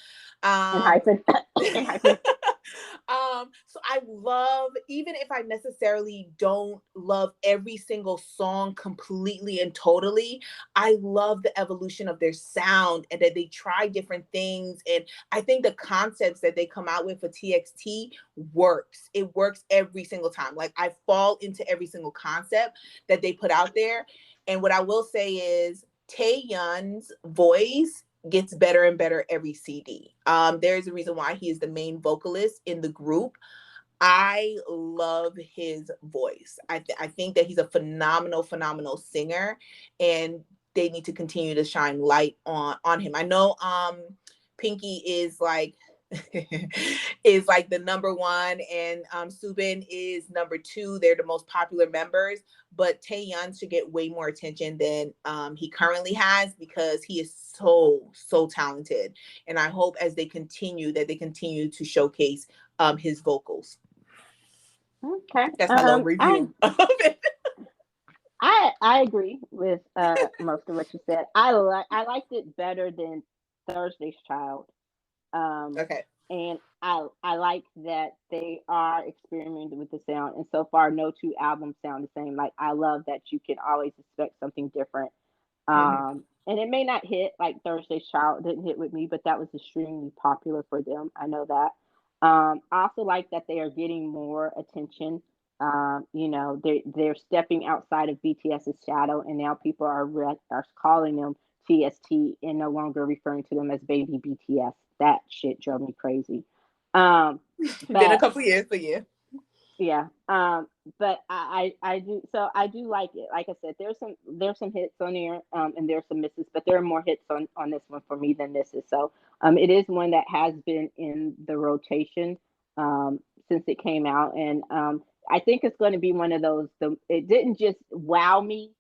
And hyphen. And hyphen. So I love, even if I necessarily don't love every single song completely and totally, I love the evolution of their sound and that they try different things. And I think the concepts that they come out with for TXT works. It works every single time. Like, I fall into every single concept that they put out there. And what I will say is, Taeyeon's voice gets better and better every CD. There's a reason why he is the main vocalist in the group. I love his voice. I think that he's a phenomenal singer, and they need to continue to shine light on him. I know Pinky is like is like the number one, and Subin is number two. They're the most popular members, but Taeyeon should get way more attention than he currently has, because he is so talented. And I hope as they continue to showcase his vocals. Okay. That's my little review of it. I agree with most of what you said. I liked it better than Thursday's Child. Okay. And I like that they are experimenting with the sound. And so far, no two albums sound the same. Like, I love that you can always expect something different. And it may not hit like Thursday's Child didn't hit with me, but that was extremely popular for them. I know that. I also like that they are getting more attention. They're stepping outside of BTS's shadow, and now people are calling them TST and no longer referring to them as baby BTS. That shit drove me crazy. Been a couple years, but yeah. Yeah. but I do, so I do like it. Like I said, there's some hits on there, and there's some misses, but there are more hits on this one for me than misses. So it is one that has been in the rotation since it came out, and I think it's going to be one of those. It didn't just wow me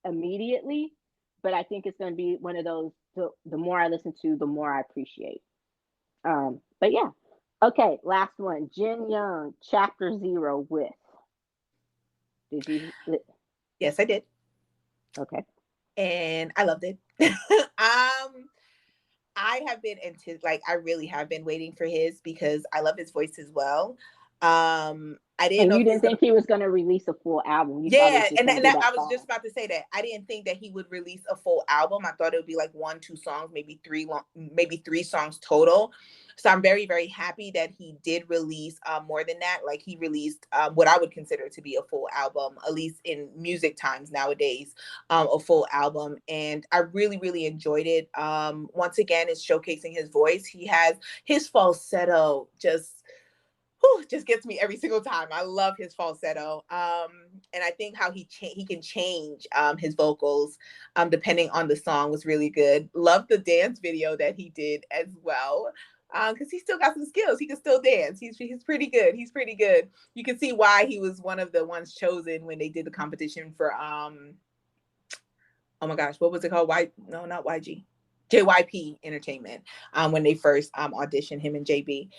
immediately, but I think it's going to be one of those. The more I listen to, the more I appreciate. But yeah. Okay, last one. Jin Young, Chapter Zero with. Did you? Yes, I did. Okay. And I loved it. I have been into, like, I really have been waiting for his because I love his voice as well. I didn't And know you if he was didn't gonna. think he was going to release a full album. You thought it Yeah, was just going and to be that, that I was just song. about to say that I didn't think that he would release a full album. I thought it would be like one, two songs, maybe maybe three songs total. So I'm very, very happy that he did release more than that. Like, he released what I would consider to be a full album, at least in music times nowadays, a full album, and I really, really enjoyed it. Once again, it's showcasing his voice. He has his falsetto just, whew, just gets me every single time. I love his falsetto. And I think how he can change his vocals depending on the song was really good. Love the dance video that he did as well. Because he still got some skills. He can still dance. He's pretty good. He's pretty good. You can see why he was one of the ones chosen when they did the competition for oh my gosh, what was it called? No, not YG. JYP Entertainment, when they first auditioned him and JB.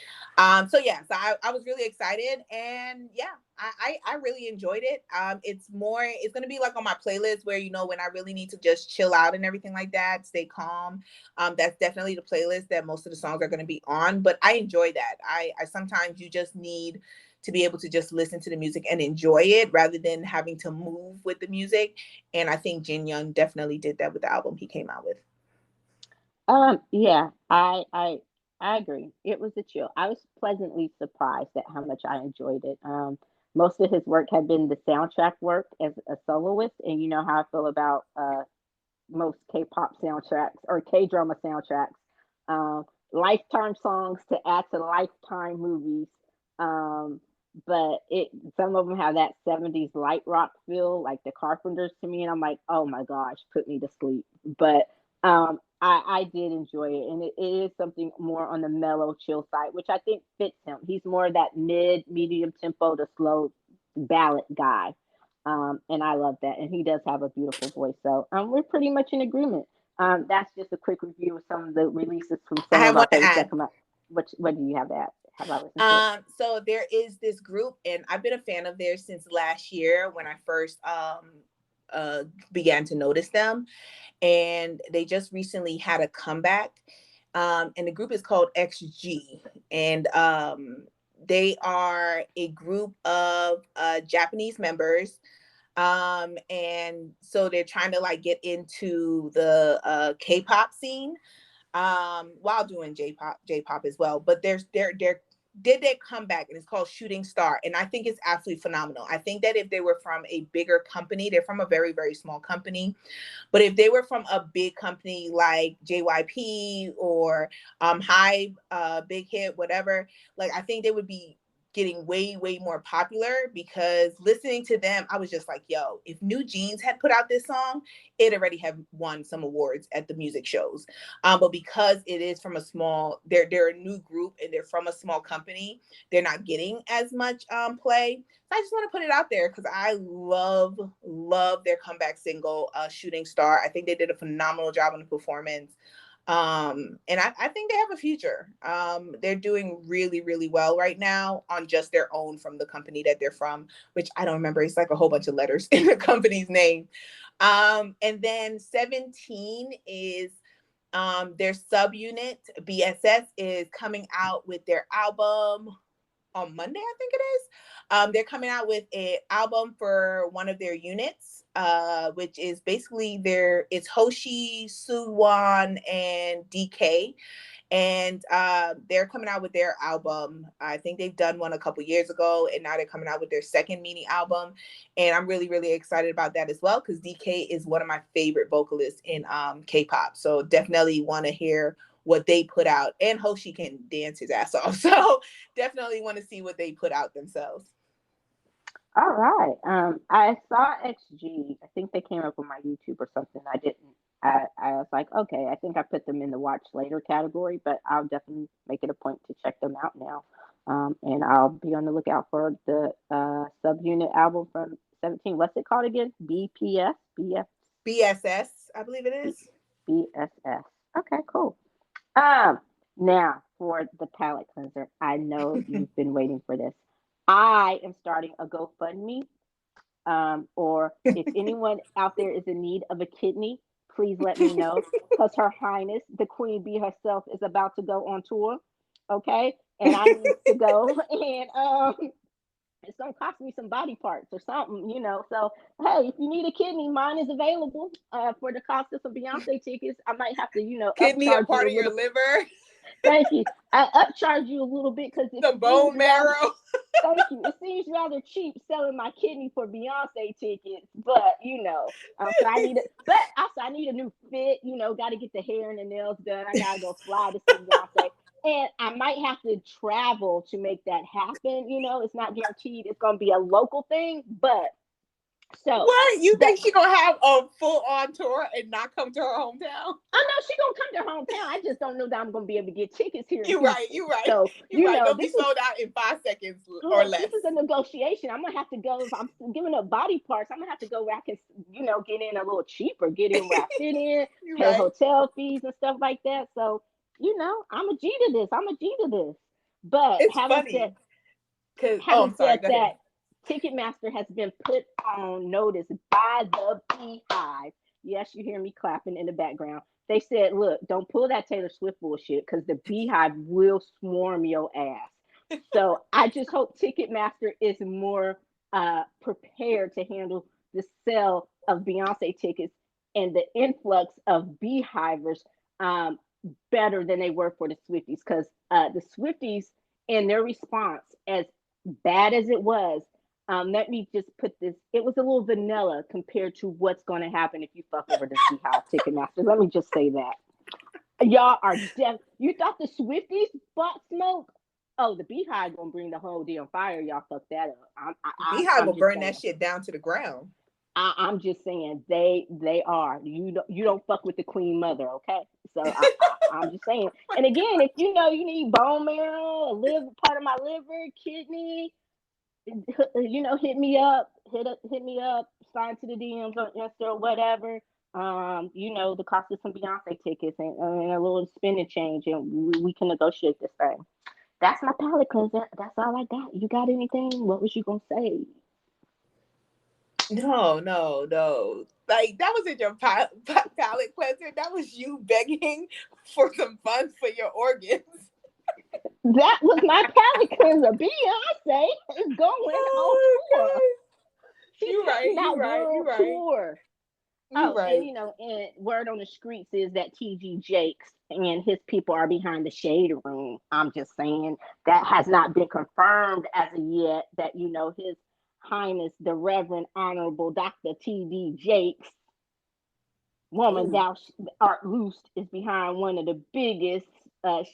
So yeah, so I was really excited, and yeah, I really enjoyed it. It's gonna be like on my playlist where, when I really need to just chill out and everything like that, stay calm. That's definitely the playlist that most of the songs are gonna be on. But I enjoy that. I sometimes you just need to be able to just listen to the music and enjoy it rather than having to move with the music. And I think Jin Young definitely did that with the album he came out with. Yeah, I agree. It was a chill. I was pleasantly surprised at how much I enjoyed it. Most of his work had been the soundtrack work as a soloist, and you know how I feel about most K-pop soundtracks or K-drama soundtracks. Um, Lifetime songs to add to Lifetime movies. Um, but some of them have that 70s light rock feel, like the Carpenters to me, and I'm like, oh my gosh, put me to sleep. But I did enjoy it, and it is something more on the mellow, chill side, which I think fits him. He's more that medium tempo to slow ballad guy. And I love that. And he does have a beautiful voice. So we're pretty much in agreement. That's just a quick review of some of the releases from I some have of one our to favorites that add. come out. What do you have that? Have I listened to it? So there is this group, and I've been a fan of theirs since last year when I first began to notice them, and they just recently had a comeback. And the group is called XG, and they are a group of Japanese members. And so they're trying to like get into the K-pop scene while doing J-pop as well. But they're did they come back, and it's called Shooting Star, and I think it's absolutely phenomenal. I think that if they were from a bigger company, they're from a very, very small company, but if they were from a big company like JYP or High, Big Hit, whatever, like, I think they would be getting way, way more popular, because listening to them, I was just like, yo, if New Jeans had put out this song, it already have won some awards at the music shows. But because it is from a small, they're a new group and they're from a small company, they're not getting as much play. So I just want to put it out there because I love their comeback single, Shooting Star. I think they did a phenomenal job on the performance. And I think they have a future. They're doing really, really well right now on just their own from the company that they're from, which I don't remember. It's like a whole bunch of letters in the company's name. And then 17 is their subunit. BSS is coming out with their album on Monday, I think it is. They're coming out with an album for one of their units, which is basically it's Hoshi, Suwon, and DK. And they're coming out with their album. I think they've done one a couple years ago, and now they're coming out with their second mini album. And I'm really, really excited about that as well, because DK is one of my favorite vocalists in K-pop. So definitely want to hear what they put out. And Hoshi can dance his ass off. So definitely want to see what they put out themselves. All right. I saw XG. I think they came up on my YouTube or something. I didn't. I was like, okay, I think I put them in the watch later category, but I'll definitely make it a point to check them out now. And I'll be on the lookout for the subunit album from 17. What's it called again? BPS? BSS, I believe it B, is. BSS. Okay, cool. Um, Now for the palate cleanser. I know you've been waiting for this. I am starting a GoFundMe. Or if anyone out there is in need of a kidney, please let me know because Her Highness, the Queen Bee herself, is about to go on tour. Okay, and I need to go, and it's gonna cost me some body parts or something, you know. So hey, if you need a kidney, mine is available for the cost of some Beyonce tickets. I might have to, Kidney, a upcharge you part a of your little. liver, Thank you. I upcharge you a little bit because it the seems bone rather. marrow. Thank you. It seems rather cheap selling my kidney for Beyonce tickets, but so I need it. But also I need a new fit. Got to get the hair and the nails done. I gotta go fly to see Beyonce, and I might have to travel to make that happen. It's not guaranteed. It's gonna be a local thing, but so What? You that think she gonna have a full on tour and not come to her hometown? I know she gonna come to her hometown. I just don't know that I'm gonna be able to get tickets here in You're right. Houston. You're right. So You're right. They'll this be is sold out in 5 seconds or look, less. this is a negotiation. I'm gonna have to go if I'm giving up body parts. I'm gonna have to go where I can, get in a little cheaper, get in where I fit in, You're pay right. hotel fees and stuff like that. So, I'm a G to this. I'm a G to this. But It's funny because having I'm sorry. said Go ahead. that, Ticketmaster has been put on notice by the Beehive. Yes, you hear me clapping in the background. They said, look, don't pull that Taylor Swift bullshit because the Beehive will swarm your ass. So I just hope Ticketmaster is more prepared to handle the sale of Beyonce tickets and the influx of Beehivers um, better than they were for the Swifties because the Swifties and their response, as bad as it was, let me just put this. It was a little vanilla compared to what's going to happen if you fuck over this Beehive Ticketmaster. Let me just say that. Y'all are deaf. You thought the Swifties bought smoke? Oh, the Beehive gonna bring the whole damn fire. Y'all fuck that up. Beehive I'm will just burn that saying. shit down to the ground. I'm just saying they are. You don't fuck with the Queen Mother, okay? So I'm just saying. And again, if you need bone marrow, a liver, part of my liver, kidney, hit me up, hit me up, sign to the DMs on Insta or whatever. The cost of some Beyonce tickets and a little spending change, and we can negotiate this thing. That's my palate cleanser. That's all I got. You got anything? What was you gonna say? No, no, no. Like that wasn't your palate cleanser. That was you begging for some funds for your organs. That was my palate cleanser. Beyonce is going on Oh, tour. She's you right. talking You about right. You world right. tour. You Oh, and right. and word on the streets is that TG Jakes and his people are behind the shade room. I'm just saying that has not been confirmed as of yet. That His Highness the Reverend Honorable Dr. TD Jakes, woman Ooh. thou art loosed, is behind one of the biggest,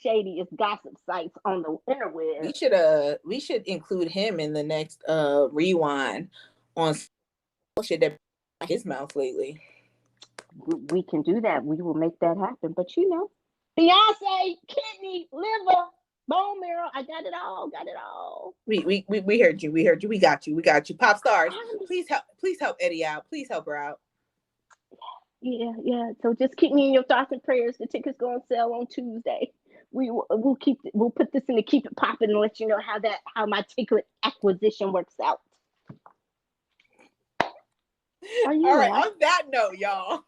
shadiest gossip sites on the interwebs. We should include him in the next rewind on shit that his mouth lately. We can do that. We will make that happen. But Beyonce, kidney, liver, bone marrow. I got it all. Got it all. We heard you. We heard you. We got you. We got you. Pop stars, I'm please help Eddie out. Please help her out. Yeah, yeah. So just keep me in your thoughts and prayers. The tickets go on sale on Tuesday. We'll put this in the keep it popping and let you know how my ticket acquisition works out. Are you All right. all On that note, y'all.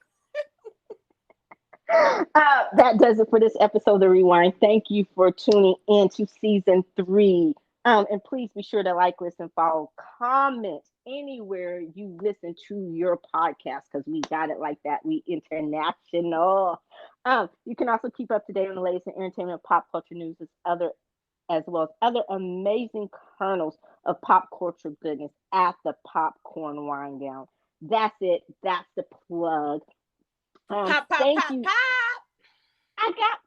That does it for this episode of Rewind. Thank you for tuning in to season 3. And please be sure to like, listen, follow, comment anywhere you listen to your podcast because we got it like that. We international. You can also keep up to date on the latest in entertainment, pop culture news, as well as other amazing kernels of pop culture goodness at the Popcorn Wine Down. That's it. That's the plug. Pop, pop, Thank pop, you. pop. I got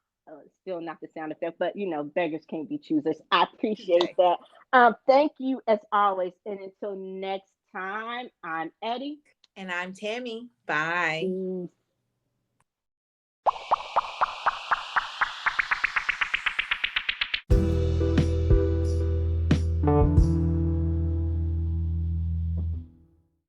Still not the sound effect, but beggars can't be choosers. I appreciate Tuesday. that. Thank you as always. And until next time, I'm Eddie. And I'm Tammy. Bye. Peace.